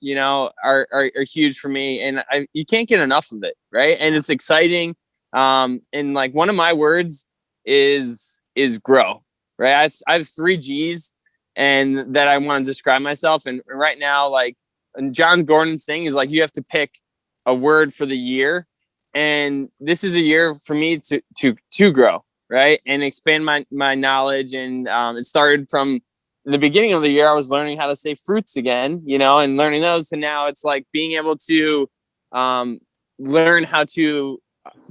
are huge for me, and you can't get enough of it. Right. And it's exciting. And like one of my words is grow. Right. I have 3 G's. and that I want to describe myself. And right now, like, and John Gordon's thing is like, you have to pick a word for the year. And this is a year for me to grow, right, and expand my knowledge. And it started from the beginning of the year. I was learning how to say fruits again, and learning those. And now it's like being able to learn how to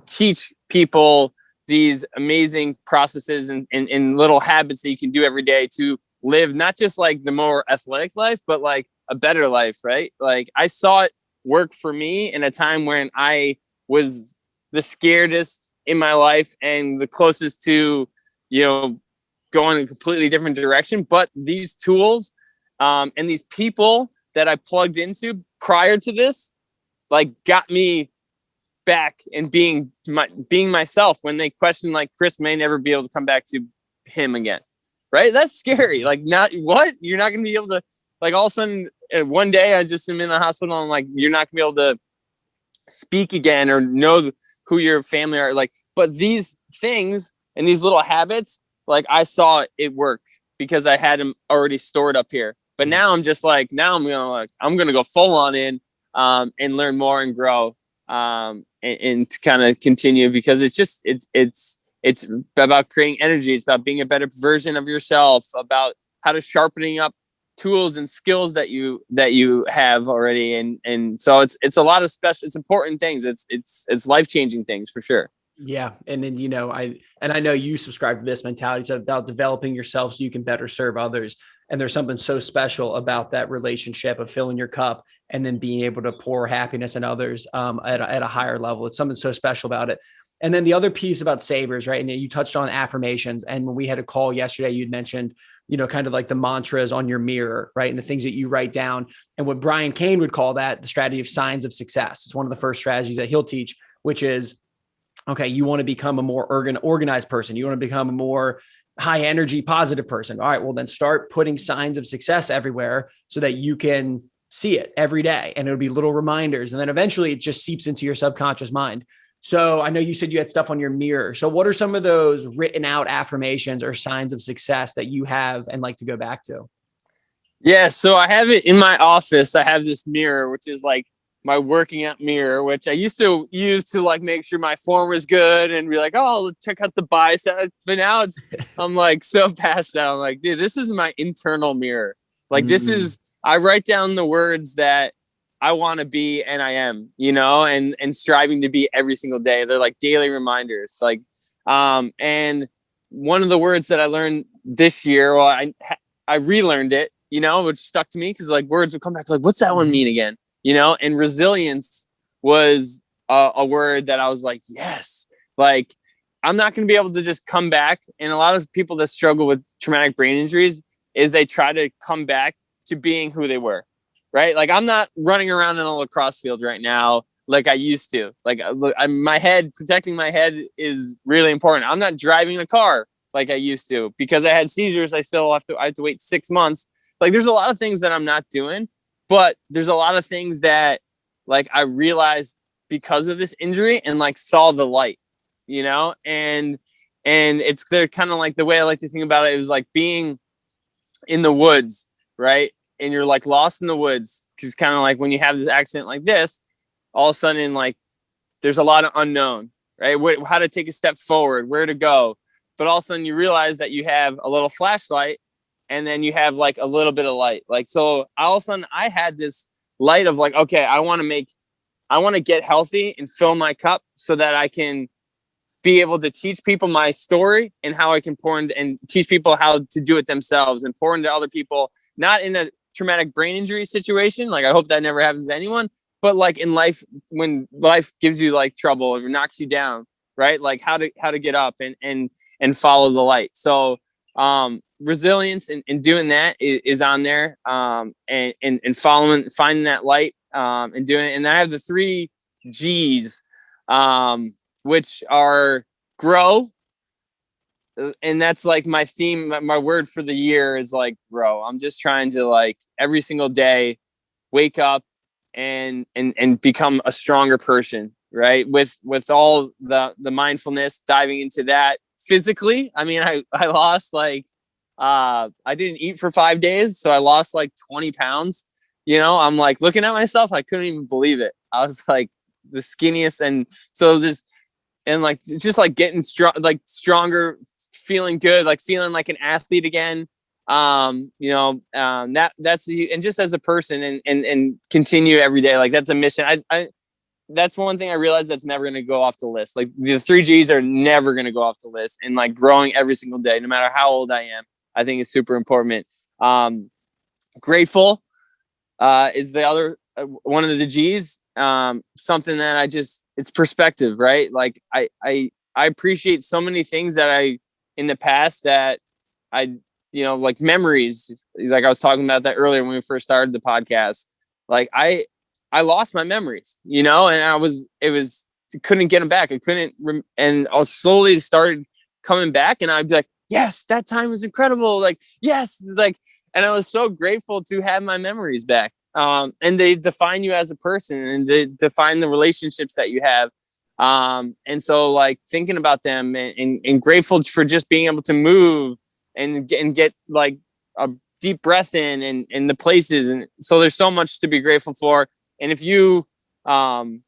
teach people these amazing processes and little habits that you can do every day to live not just like the more athletic life, but like a better life, right? Like, I saw it work for me in a time when I was the scaredest in my life and the closest to, going in a completely different direction. But these tools and these people that I plugged into prior to this, like, got me back and being myself when they question, like, Chris may never be able to come back to him again. Right? That's scary. Like, not what? You're not going to be able to, like, all of a sudden one day I just am in the hospital and I'm like, you're not going to be able to speak again or know who your family are. Like, but these things and these little habits, like, I saw it work because I had them already stored up here. But now I'm just like, I'm going to go full on in and learn more and grow and to kind of continue, because it's about creating energy. It's about being a better version of yourself, about how to sharpening up tools and skills that you have already. And so it's a lot of it's important things. It's life-changing things for sure. Yeah. And then, I know you subscribe to this mentality. It's about developing yourself so you can better serve others. And there's something so special about that relationship of filling your cup and then being able to pour happiness in others at a higher level. It's something so special about it. And then the other piece about savers, right? And you touched on affirmations. And when we had a call yesterday, you'd mentioned, kind of like the mantras on your mirror, right? And the things that you write down. And what Brian Cain would call that the strategy of signs of success. It's one of the first strategies that he'll teach, which is, okay, you want to become a more organized person. You want to become a more high energy, positive person. All right, well, then start putting signs of success everywhere so that you can see it every day. And it'll be little reminders. And then eventually it just seeps into your subconscious mind. So I know you said you had stuff on your mirror. So what are some of those written out affirmations or signs of success that you have and like to go back to? Yeah. So I have it in my office. I have this mirror, which is like my working out mirror, which I used to use to like make sure my form was good and be like, oh, check out the biceps. But now I'm like so past that. I'm like, dude, this is my internal mirror. Like, this is, I write down the words that I want to be and I am, and striving to be every single day. They're like daily reminders. Like, and one of the words that I learned this year, well, I relearned it, which stuck to me because like words would come back like, what's that one mean again? And resilience was a word that I was like, yes, like, I'm not going to be able to just come back. And a lot of people that struggle with traumatic brain injuries is they try to come back to being who they were, right? Like, I'm not running around in a lacrosse field right now like I used to. Like, protecting my head is really important. I'm not driving a car like I used to because I had seizures. I have to wait 6 months. Like, there's a lot of things that I'm not doing. But there's a lot of things that like I realized because of this injury and like saw the light, and they're kind of like the way I like to think about it is like being in the woods, right? And you're like lost in the woods because kind of like when you have this accident like this, all of a sudden like there's a lot of unknown, right? How to take a step forward, where to go. But all of a sudden you realize that you have a little flashlight. And then you have like a little bit of light. Like, so all of a sudden I had this light of like, okay, I want to get healthy and fill my cup so that I can be able to teach people my story and how I can pour into and teach people how to do it themselves and pour into other people, not in a traumatic brain injury situation. Like, I hope that never happens to anyone, but like in life, when life gives you like trouble or knocks you down, right? Like how to get up and follow the light. So, resilience and doing that is on there, and finding that light, and doing it. And I have the 3 G's, which are grow. And that's like my theme, my word for the year is like grow. I'm just trying to like every single day wake up and become a stronger person, right? With all the mindfulness, diving into that physically. I mean, I lost like I didn't eat for 5 days, so I lost like 20 pounds. I'm like looking at myself, I couldn't even believe it. I was like the skinniest, and so this, and like just like getting strong, like stronger, feeling good, like feeling like an athlete again. That's and just as a person, and continue every day. Like that's a mission. I that's one thing I realized that's never going to go off the list. Like the 3Gs are never going to go off the list, and like growing every single day, no matter how old I am, I think is super important. Grateful is the other one of the G's. Something that it's perspective, right? Like I appreciate so many things that in the past that like memories, like I was talking about that earlier when we first started the podcast. Like I lost my memories, and couldn't get them back. I couldn't, and I slowly started coming back, and I'd be like, yes, that time was incredible. Like, yes, like, and I was so grateful to have my memories back. And they define you as a person, and they define the relationships that you have. And so like thinking about them and grateful for just being able to move and get like a deep breath in and the places. And so there's so much to be grateful for. And if you, if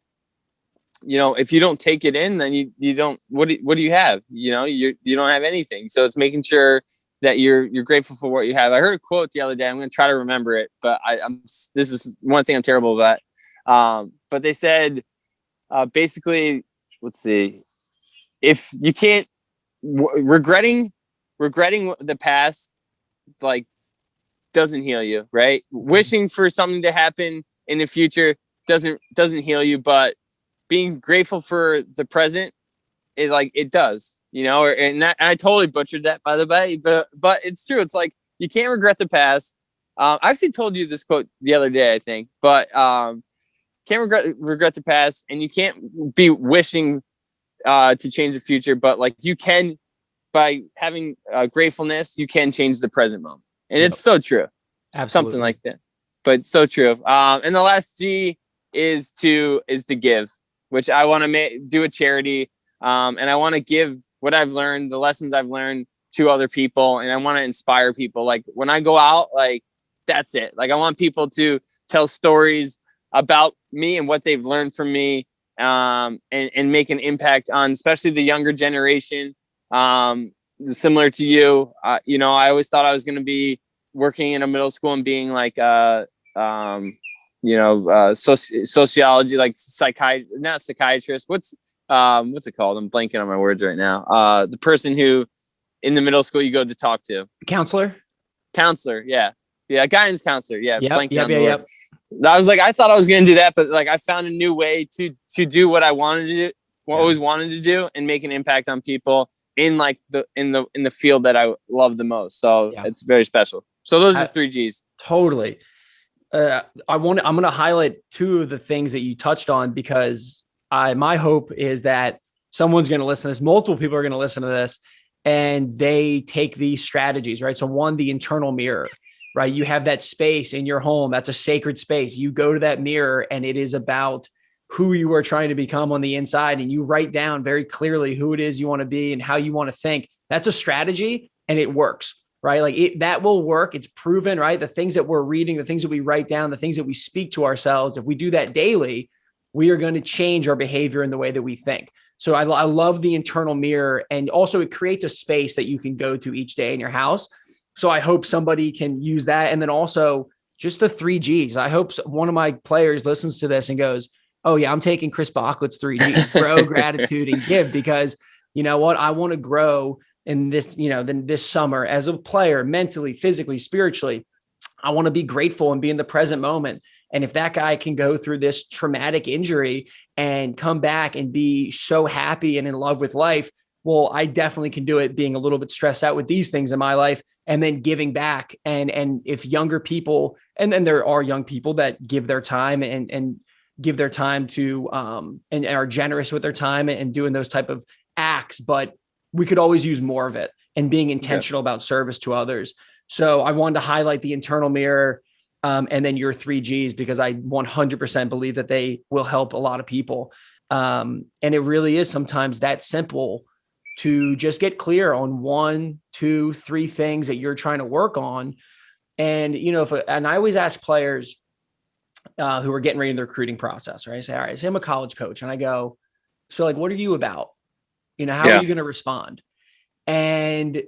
you don't take it in, then you don't, what do you have? You don't have anything. So it's making sure that you're grateful for what you have. I heard a quote the other day. I'm going to try to remember it, but this is one thing I'm terrible about. But they said, basically, let's see, if you can't regretting the past, like doesn't heal you, right? Mm-hmm. Wishing for something to happen in the future doesn't heal you, but being grateful for the present, it does, and I totally butchered that, by the way, but it's true. It's like, you can't regret the past. I actually told you this quote the other day, I think, but, can't regret the past, and you can't be wishing, to change the future, but like you can, by having gratefulness, you can change the present moment. And It's so true. Absolutely. Something like that, but so true. And the last G is to give, which I want to do a charity. And I want to give what I've learned, the lessons I've learned, to other people. And I want to inspire people. Like when I go out, like that's it. Like I want people to tell stories about me and what they've learned from me, and make an impact on, especially the younger generation. Similar to you, I always thought I was going to be working in a middle school and being like, sociology, like not psychiatrist. What's it called? I'm blanking on my words right now. The person who in the middle school you go to talk to. Counselor. Yeah. Guidance counselor. Yeah. Yep. I was like, I thought I was going to do that, but like I found a new way to do what I wanted to do, always wanted to do, and make an impact on people in like in the field that I love the most. So It's very special. So those are 3 Gs. Totally. I'm going to highlight 2 of the things that you touched on, because my hope is that someone's going to listen to this. Multiple people are going to listen to this, and they take these strategies, right? So one, the internal mirror, right? You have that space in your home. That's a sacred space. You go to that mirror, and it is about who you are trying to become on the inside. And you write down very clearly who it is you want to be and how you want to think. That's a strategy, and it works, right? Like that will work. It's proven, right? The things that we're reading, the things that we write down, the things that we speak to ourselves, if we do that daily, we are going to change our behavior in the way that we think. So I love the internal mirror. And also it creates a space that you can go to each day in your house. So I hope somebody can use that. And then also just the 3 Gs. I hope one of my players listens to this and goes, oh yeah, I'm taking Chris Bocklett's 3 Gs, grow, gratitude, and give, because you know what? I want to grow in this, this summer as a player, mentally, physically, spiritually. I want to be grateful and be in the present moment. And if that guy can go through this traumatic injury and come back and be so happy and in love with life, well, I definitely can do it being a little bit stressed out with these things in my life, and then giving back. And if younger people, and then there are young people that give their time and give their time to, and are generous with their time and doing those type of acts, but we could always use more of it, and being intentional about service to others. So I wanted to highlight the internal mirror, and then your 3 Gs, because I 100% believe that they will help a lot of people. And it really is sometimes that simple, to just get clear on 1, 2, 3 things that you're trying to work on. And, and I always ask players who are getting ready in the recruiting process, right? I say, all right, say I'm a college coach and I go, so like, what are you about? How are you going to respond? And,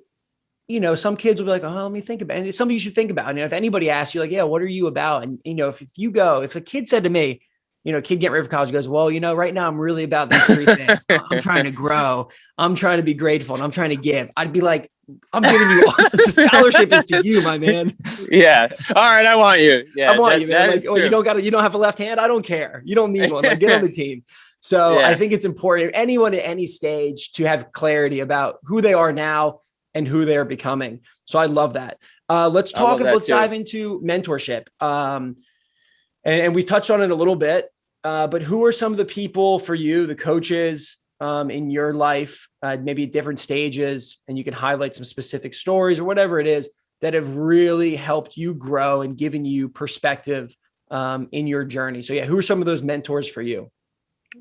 some kids will be like, oh, let me think about it. And it's something you should think about. And if anybody asks you like, yeah, what are you about? And, if a kid said to me, kid getting ready for college goes, well, right now I'm really about these 3 things. I'm trying to grow. I'm trying to be grateful and I'm trying to give. I'd be like, I'm giving you the scholarship is to you, my man. Yeah. All right. I want you. Yeah. I want you, man. Like, oh, you don't have a left hand. I don't care. You don't need one. Like, get on the team. So I think it's important for anyone at any stage to have clarity about who they are now and who they're becoming. So I love that. Let's dive into mentorship. And we touched on it a little bit, but who are some of the people for you, the coaches in your life, maybe at different stages, and you can highlight some specific stories or whatever it is that have really helped you grow and given you perspective in your journey. So who are some of those mentors for you?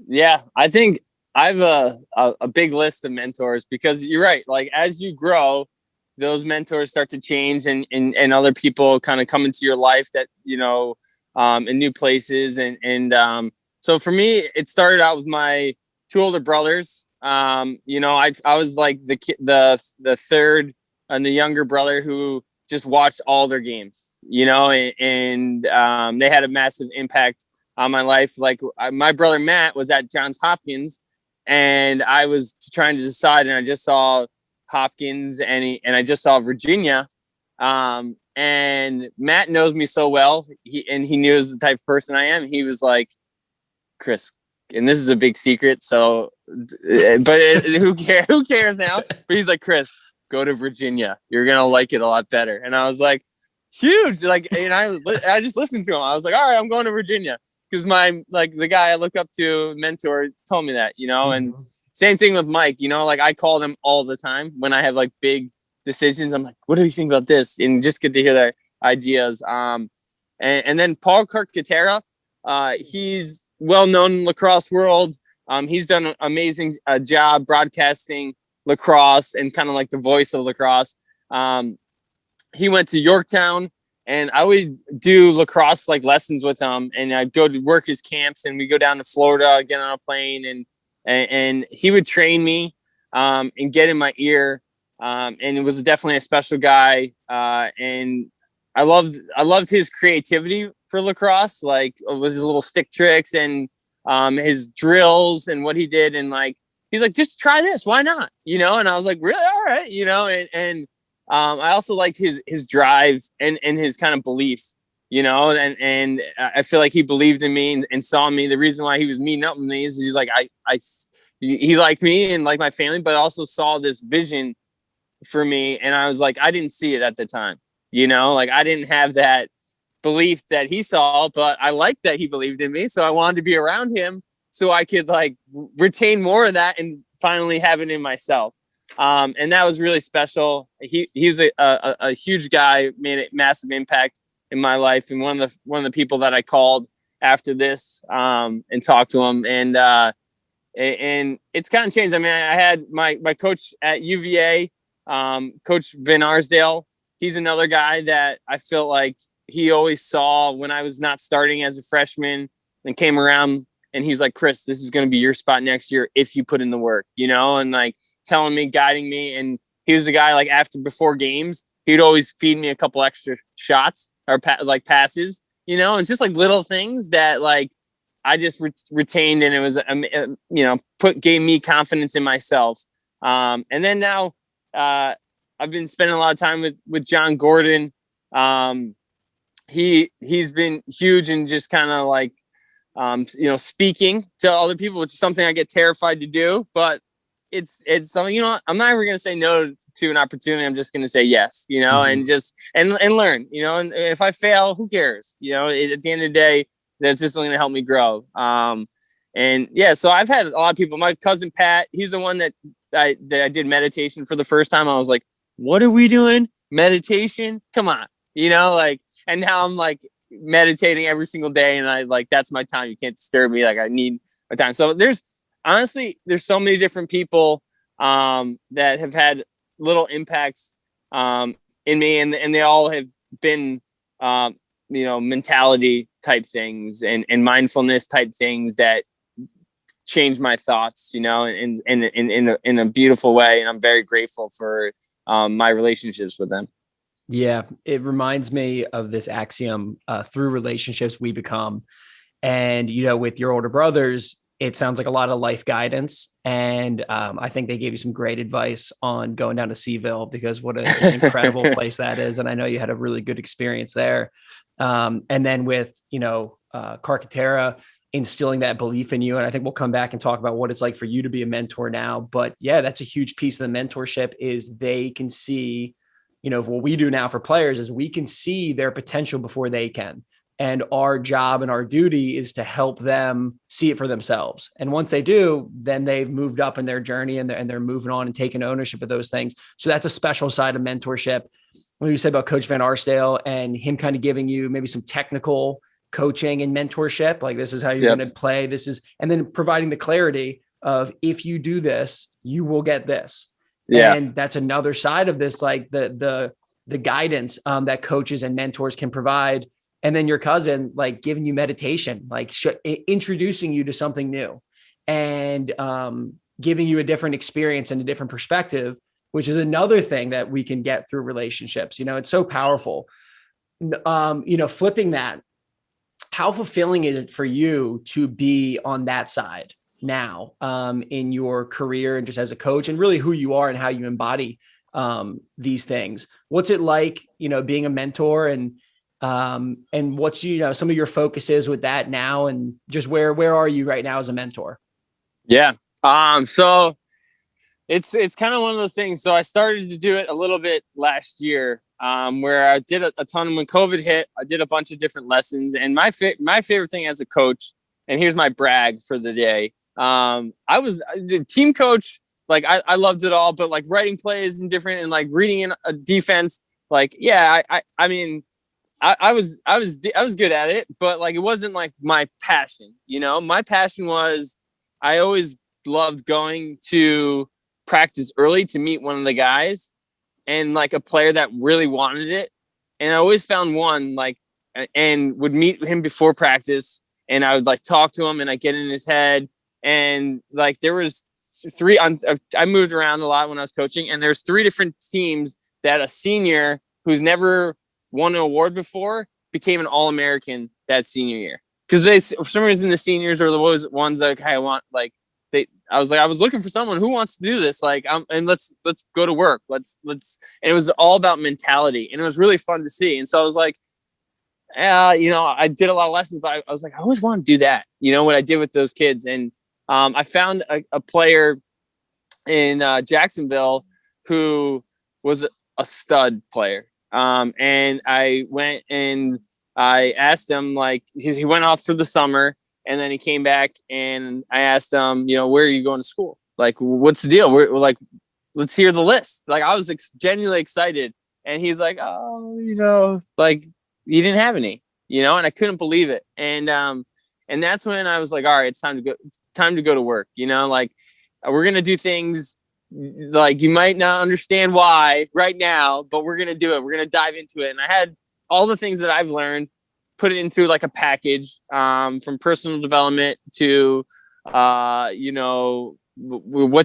Yeah, I think I have a big list of mentors, because you're right. Like, as you grow, those mentors start to change and other people kind of come into your life that, in new places. So for me, it started out with my 2 older brothers. I was like the third and the younger brother who just watched all their games, and they had a massive impact on my life. Like, my brother Matt was at Johns Hopkins, and I was trying to decide, and I just saw Hopkins and I just saw Virginia. And Matt knows me so well. He knew the type of person I am. He was like, Chris, and this is a big secret. So, but who cares now? But he's like, Chris, go to Virginia. You're going to like it a lot better. And I was like, huge. Like, and I just listened to him. I was like, all right, I'm going to Virginia. Because the guy I look up to, mentor, told me that, and same thing with Mike, like, I call them all the time when I have like big decisions. I'm like, what do you think about this? And just get to hear their ideas. And then Paul Carcaterra, he's well known in lacrosse world. He's done an amazing job broadcasting lacrosse and kind of like the voice of lacrosse. He went to Yorktown, and I would do lacrosse like lessons with him, and I'd go to work his camps, and we go down to Florida, get on a plane, and he would train me and get in my ear. And it was definitely a special guy. And I loved his creativity for lacrosse, like with his little stick tricks and his drills and what he did. And like, he's like, just try this. Why not? And I was like, really? All right. And I also liked his drive and his kind of belief, and I feel like he believed in me and saw me. The reason why he was meeting up with me is he's like, he liked me and like my family, but also saw this vision for me. And I was like, I didn't see it at the time, like, I didn't have that belief that he saw, but I liked that he believed in me. So I wanted to be around him so I could like retain more of that and finally have it in myself. And that was really special. He was a huge guy, made a massive impact in my life, and one of the people that I called after this and talked to him. And it's kind of changed. I mean, I had my coach at UVA, Coach Van Arsdale. He's another guy that I felt like he always saw when I was not starting as a freshman, and came around, and he's like, Chris, this is going to be your spot next year if you put in the work, and like telling me, guiding me. And he was the guy, like, before games, he'd always feed me a couple extra shots or passes, and just like little things that like I just retained, and it was, gave me confidence in myself. And then now I've been spending a lot of time with John Gordon. He's been huge in just kind of like, speaking to other people, which is something I get terrified to do, but it's something, I'm not ever going to say no to an opportunity. I'm just going to say yes, and just, and learn, and if I fail, who cares? At the end of the day, that's just going to help me grow. And yeah, so I've had a lot of people. My cousin Pat, he's the one that I did meditation for the first time. I was like, what are we doing? Meditation? Come on, and now I'm like meditating every single day, and I like, that's my time. You can't disturb me. Like, I need my time. So there's so many different people that have had little impacts in me, and they all have been mentality type things and mindfulness type things that change my thoughts, in a beautiful way. And I'm very grateful for my relationships with them. Yeah, it reminds me of this axiom, through relationships we become. And, with your older brothers, it sounds like a lot of life guidance. And I think they gave you some great advice on going down to Seaville, because what an incredible place that is. And I know you had a really good experience there. And then with, Carcaterra, instilling that belief in you. And I think we'll come back and talk about what it's like for you to be a mentor now. But yeah, that's a huge piece of the mentorship, is they can see, what we do now for players is we can see their potential before they can. And our job and our duty is to help them see it for themselves. And once they do, then they've moved up in their journey, and they're moving on and taking ownership of those things. So that's a special side of mentorship. When you said about Coach Van Arsdale and him kind of giving you maybe some technical coaching and mentorship, like this is how you're going to play. And then providing the clarity of, if you do this, you will get this. Yeah. And that's another side of this, like the guidance that coaches and mentors can provide. And then your cousin, like giving you meditation, like introducing you to something new, and giving you a different experience and a different perspective, which is another thing that we can get through relationships. It's so powerful. Flipping that, how fulfilling is it for you to be on that side now, in your career and just as a coach, and really who you are and how you embody these things? What's it like, being a mentor, and what's, some of your focuses with that now, and just where are you right now as a mentor? Yeah. So it's kind of one of those things. So I started to do it a little bit last year, where I did a ton. When COVID hit, I did a bunch of different lessons, and my favorite thing as a coach, and here's my brag for the day. I was a team coach. Like I loved it all, but like writing plays and different, and like reading in a defense, like, yeah, I mean, I was good at it, but like, it wasn't like my passion, my passion was, I always loved going to practice early to meet one of the guys, and like a player that really wanted it. And I always found one, like, and would meet him before practice, and I would like talk to him, and I get in his head. And like, there was I moved around a lot when I was coaching, and there's 3 different teams that a senior who's never won an award before became an All-American that senior year. Because for some reason, the seniors are the ones that, okay, I want, like, I was looking for someone who wants to do this, like, and let's go to work. Let's, and it was all about mentality, and it was really fun to see. And so I was like, I did a lot of lessons, but I was like, I always want to do that, what I did with those kids. And I found a player in Jacksonville who was a stud player. And I went and I asked him, like, he went off for the summer, and then he came back, and I asked him, where are you going to school? Like, what's the deal? We're like, let's hear the list. Like, I was genuinely excited. And he's like, oh, like, he didn't have any, and I couldn't believe it. And that's when I was like, all right, it's time to go to work. Like, we're going to do things, like, you might not understand why right now, but we're going to do it. We're going to dive into it. And I had all the things that I've learned, put it into like a package, from personal development to, what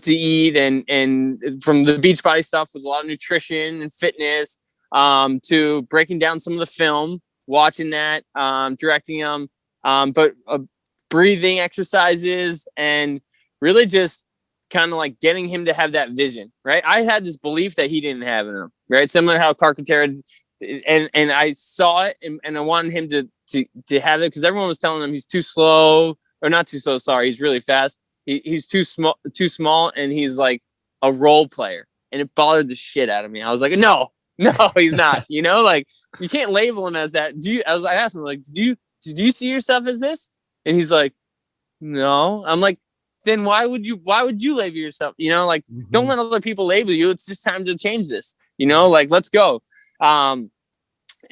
to eat, and from the Beachbody stuff was a lot of nutrition and fitness, to breaking down some of the film, watching that, directing them, but breathing exercises, and really just kind of like getting him to have that vision, right? I had this belief that he didn't have in him, right? Similar to how Carcaterra, and I saw it, and I wanted him to have it, because everyone was telling him he's too slow, or not too slow. Sorry, he's really fast. He's too small, and he's like a role player, and it bothered the shit out of me. I was like, no, he's not. Like, you can't label him as that. I asked him, like, do you see yourself as this? And he's like, no. I'm like, then why would you label yourself? Like, don't let other people label you. It's just time to change this. Like, let's go. And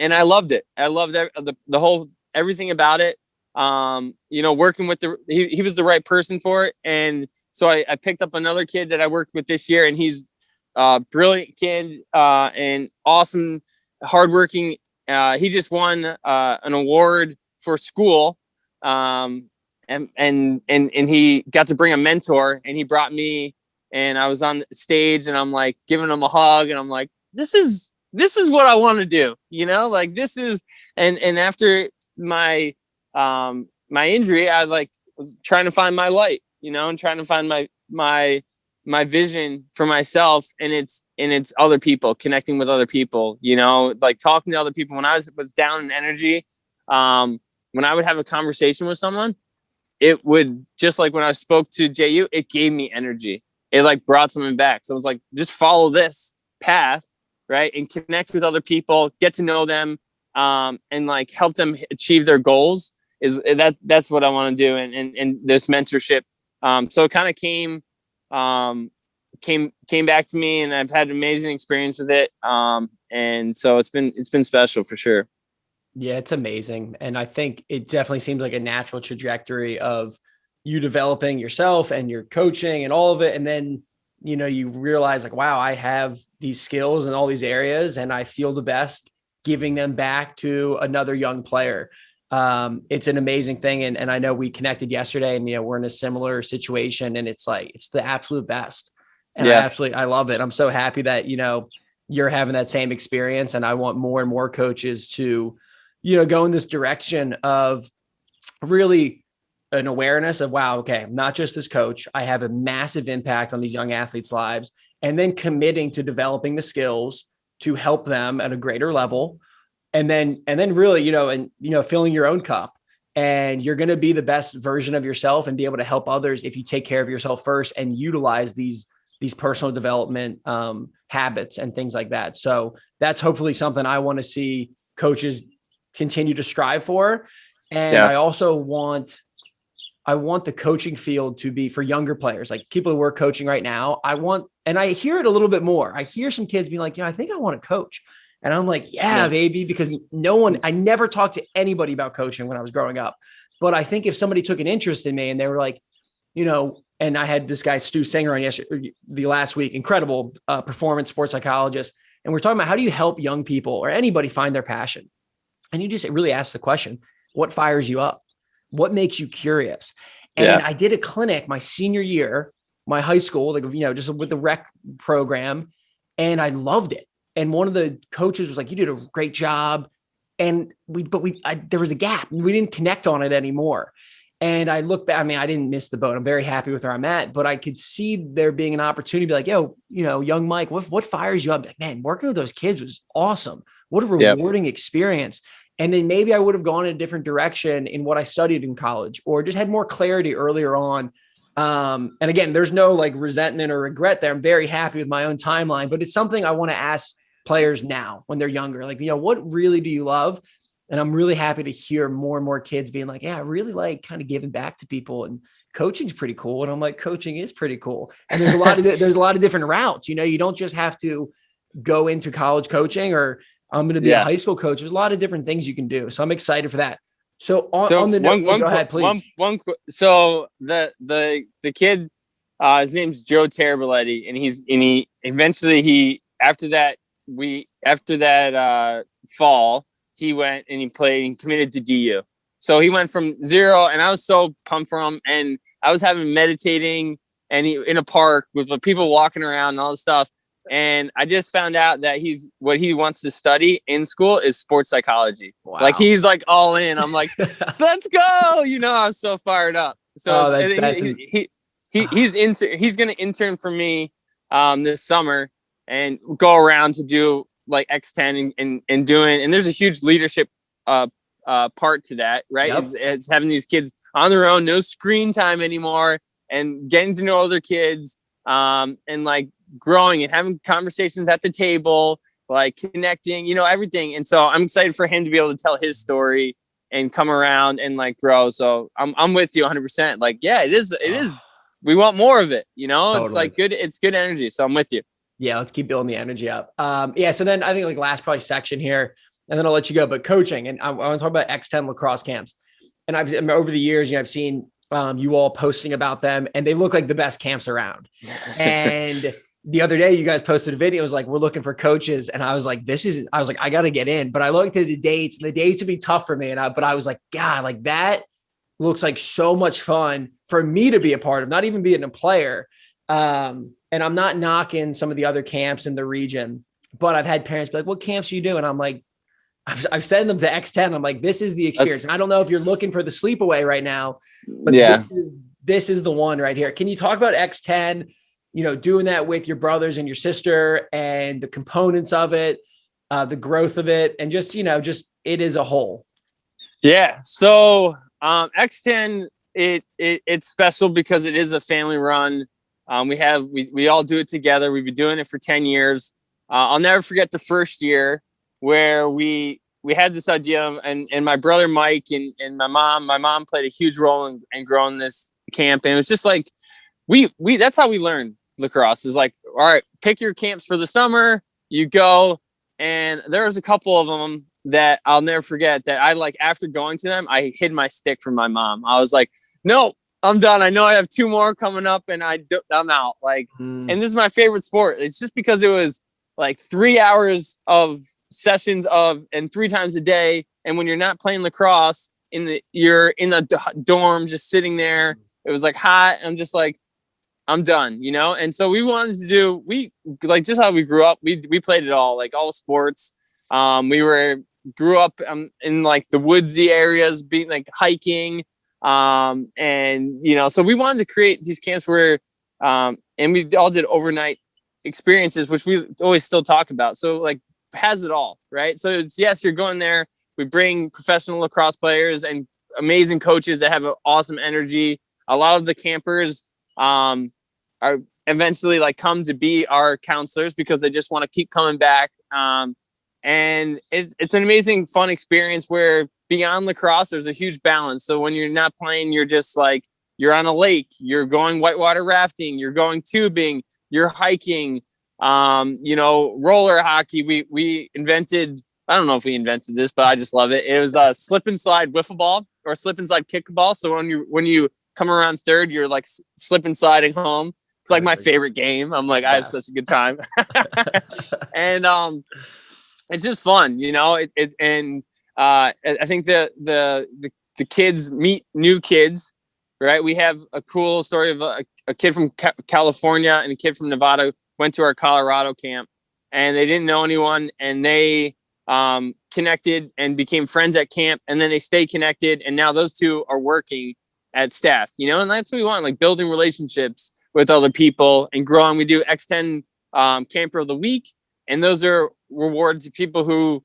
I loved it. I loved the whole, everything about it. Working with he was the right person for it. And So I picked up another kid that I worked with this year, and he's a brilliant kid and awesome, hardworking. He just won an award for school, and he got to bring a mentor, and he brought me, and I was on stage, and I'm like giving him a hug, and I'm like, this is what I want to do, like this is, and after my my injury, I was trying to find my light, and trying to find my vision for myself, and it's other people, connecting with other people, like talking to other people. When I was down in energy, when I would have a conversation with someone, it would, just like when I spoke to JU, it gave me energy. It like brought something back. So it was like, just follow this path, right? And connect with other people, get to know them, and like help them achieve their goals. That's what I want to do. And this mentorship. So it kind of came back to me, and I've had an amazing experience with it. And so it's been special for sure. Yeah, it's amazing. And I think it definitely seems like a natural trajectory of you developing yourself and your coaching and all of it. And then, you realize like, wow, I have these skills in all these areas, and I feel the best giving them back to another young player. It's an amazing thing. And I know we connected yesterday, and, we're in a similar situation, and it's like, it's the absolute best. And yeah. I love it. I'm so happy that, you're having that same experience. And I want more and more coaches to, go in this direction of really an awareness of, wow, okay, I'm not just this coach. I have a massive impact on these young athletes' lives, and then committing to developing the skills to help them at a greater level. And then really, filling your own cup, and you're going to be the best version of yourself and be able to help others if you take care of yourself first and utilize these personal development habits and things like that. So that's hopefully something I want to see coaches continue to strive for. And I also want the coaching field to be for younger players, like people who are coaching right now. And I hear it a little bit more. I hear some kids being like, I think I want to coach. And I'm like, yeah, baby, because I never talked to anybody about coaching when I was growing up. But I think if somebody took an interest in me and they were like, and I had this guy, Stu Singer, on the last week, incredible performance sports psychologist. And we're talking about how do you help young people or anybody find their passion? And you just really ask the question, what fires you up? What makes you curious? And I did a clinic my senior year, my high school, just with the rec program. And I loved it. And one of the coaches was like, you did a great job. And there was a gap. We didn't connect on it anymore. And I look back, I didn't miss the boat. I'm very happy with where I'm at, but I could see there being an opportunity to be like, young Mike, what fires you up? Like, man, working with those kids was awesome. What a rewarding experience. And then maybe I would have gone in a different direction in what I studied in college, or just had more clarity earlier on. And again, there's no like resentment or regret there. I'm very happy with my own timeline, but it's something I want to ask players now when they're younger, like, what really do you love? And I'm really happy to hear more and more kids being like, yeah, I really like kind of giving back to people, and coaching's pretty cool. And I'm like, coaching is pretty cool. And there's a lot of different routes. You don't just have to go into college coaching, or I'm going to be a high school coach. There's a lot of different things you can do. So I'm excited for that. So on the note, go ahead, please. So the kid, his name's Joe Terabeletti, and he eventually after that fall, he went and he played and committed to DU. So he went from zero, and I was so pumped for him. And I was meditating and in a park with people walking around and all this stuff. And I just found out that what he wants to study in school is sports psychology. Wow. Like he's like all in. I'm like, let's go. I was so fired up. So he's going to intern for me this summer and go around to do like X10 and doing, and there's a huge leadership part to that, right? Yep. It's having these kids on their own, no screen time anymore, and getting to know other kids, and like growing and having conversations at the table, like connecting, everything. And so I'm excited for him to be able to tell his story and come around and like grow. So I'm with you 100%. Like, yeah, it is. We want more of it. Totally. It's like good. It's good energy. So I'm with you. Yeah, let's keep building the energy up. So then I think like last probably section here, and then I'll let you go. But coaching, and I want to talk about X10 lacrosse camps. And over the years, I've seen you all posting about them, and they look like the best camps around. And the other day you guys posted a video. It was like, we're looking for coaches. And I was like, I got to get in, but I looked at the dates, and the dates would be tough for me. But I was like, God, like that looks like so much fun for me to be a part of, not even being a player. And I'm not knocking some of the other camps in the region, but I've had parents be like, what camps do you do? And I'm like, I've sent them to X10. I'm like, this is the experience. And I don't know if you're looking for the sleepaway right now, but this is the one right here. Can you talk about X10, doing that with your brothers and your sister, and the components of it, the growth of it, and just it as a whole? Yeah. So X10, it's special because it is a family run. We all do it together. We've been doing it for 10 years. I'll never forget the first year where we had this idea, and my brother Mike and my mom played a huge role in growing this camp. And it was just like, we that's how we learned lacrosse, is like, all right, pick your camps for the summer, you go. And there was a couple of them that I'll never forget that I, like, after going to them, I hid my stick from my mom. I was like, no, I'm done. I know I have 2 more coming up, and I'm out. Like, and this is my favorite sport. It's just because it was like 3 hours of sessions and 3 times a day. And when you're not playing lacrosse you're in the dorm, just sitting there, it was like hot. I'm just like, I'm done, And so we wanted to do, just how we grew up. We played it all, like all sports. We grew up in like the woodsy areas, being like hiking. So we wanted to create these camps where, and we all did overnight experiences, which we always still talk about. So like, has it all, right? So it's, yes, you're going there. We bring professional lacrosse players and amazing coaches that have an awesome energy. A lot of the campers are eventually like come to be our counselors because they just want to keep coming back. And it's an amazing, fun experience where beyond lacrosse, there's a huge balance. So when you're not playing, you're just like, you're on a lake, you're going whitewater rafting, you're going tubing, you're hiking, roller hockey. We invented, I don't know if we invented this, but I just love it. It was a slip and slide wiffle ball or slip and slide kickball. So when you come around third, you're like slip and sliding home. It's like my favorite game. I'm like, I have such a good time. And it's just fun, I think the kids meet new kids, right? We have a cool story of a kid from California and a kid from Nevada went to our Colorado camp, and they didn't know anyone, and they connected and became friends at camp, and then they stayed connected, and now those two are working at staff, and that's what we want, like building relationships with other people and growing. We do X10 Camper of the Week, and those are rewards to people who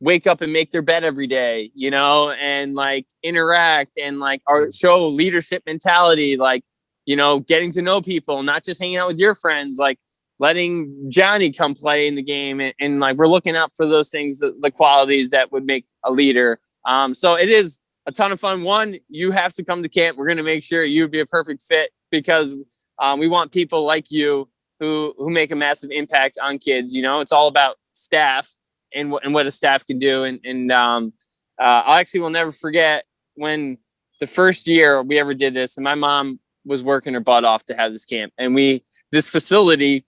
wake up and make their bed every day, and like interact and like show leadership mentality, like, getting to know people, not just hanging out with your friends, like letting Johnny come play in the game. And like, we're looking out for those things, the qualities that would make a leader. So it is a ton of fun. One, you have to come to camp. We're going to make sure you'd be a perfect fit because we want people like you who make a massive impact on kids. It's all about staff and what a staff can do. And I actually will never forget when the first year we ever did this, and my mom was working her butt off to have this camp. And this facility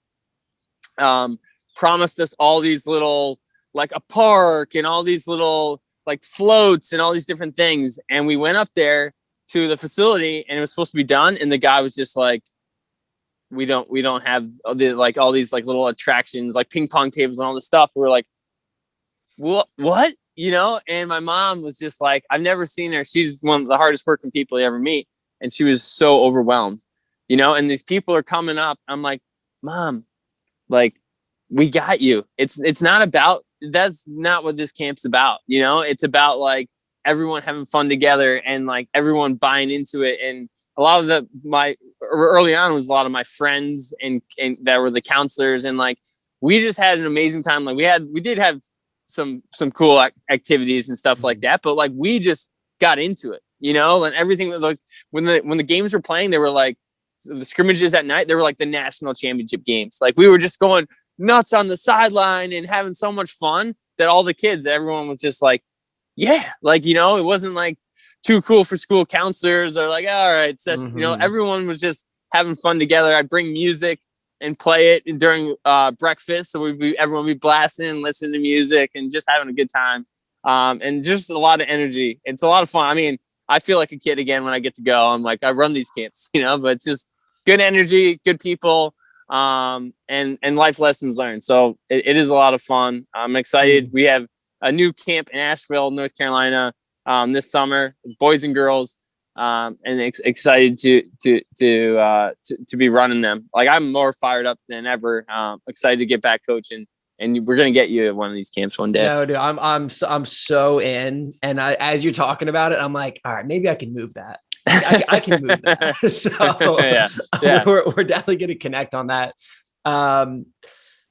promised us all these little, like a park and all these little like floats and all these different things. And we went up there to the facility and it was supposed to be done. And the guy was just like, we don't have all these like little attractions, like ping pong tables and all this stuff. We were like, what? And my mom was just like, I've never seen her. She's one of the hardest working people you ever meet. And she was so overwhelmed, and these people are coming up. I'm like, Mom, like, we got you. It's not about, that's not what this camp's about. It's about like everyone having fun together and like everyone buying into it. And a lot of early on was a lot of my friends and that were the counselors. And like, we just had an amazing time. Like we did have some cool activities and stuff like that, but like, we just got into it, and everything was like, when the games were playing, they were like, the scrimmages at night, they were like the national championship games. Like we were just going nuts on the sideline and having so much fun that all the kids, everyone was just like, yeah, like, it wasn't like too cool for school counselors are like, all right, so, you know, everyone was just having fun together. I'd bring music and play it during breakfast. So everyone would be blasting and listening to music and just having a good time. And just a lot of energy. It's a lot of fun. I mean, I feel like a kid again when I get to go. I'm like, I run these camps, you know, but it's just good energy, good people, and life lessons learned. So it is a lot of fun. I'm excited. We have a new camp in Asheville, North Carolina, this summer, boys and girls, and excited to be running them. Like, I'm more fired up than ever. Excited to get back coaching, and we're gonna get you at one of these camps one day. No, dude, I'm so in, and as you're talking about it, I'm like, all right, maybe I can move that. I can move that. So yeah. We're definitely going to connect on that.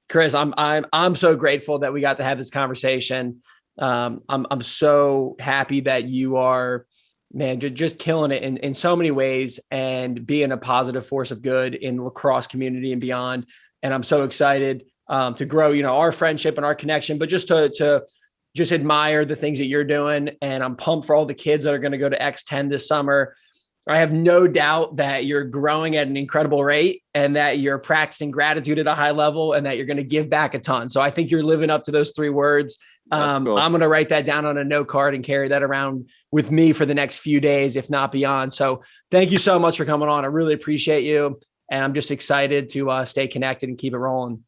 Chris, I'm so grateful that we got to have this conversation. I'm so happy that you are, man, just killing it in so many ways and being a positive force of good in the lacrosse community and beyond. And I'm so excited to grow, you know, our friendship and our connection, but just to just admire the things that you're doing. And I'm pumped for all the kids that are going to go to X10 this summer. I have no doubt that you're growing at an incredible rate and that you're practicing gratitude at a high level and that you're going to give back a ton. So I think you're living up to those 3 words. Cool. I'm going to write that down on a note card and carry that around with me for the next few days, if not beyond. So thank you so much for coming on. I really appreciate you. And I'm just excited to stay connected and keep it rolling.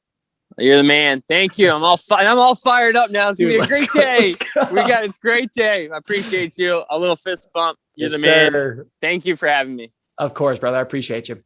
You're the man. Thank you. I'm all fired up now. It's gonna be a great day. It's a great day. I appreciate you. A little fist bump. You're the man. Sir. Thank you for having me. Of course, brother. I appreciate you.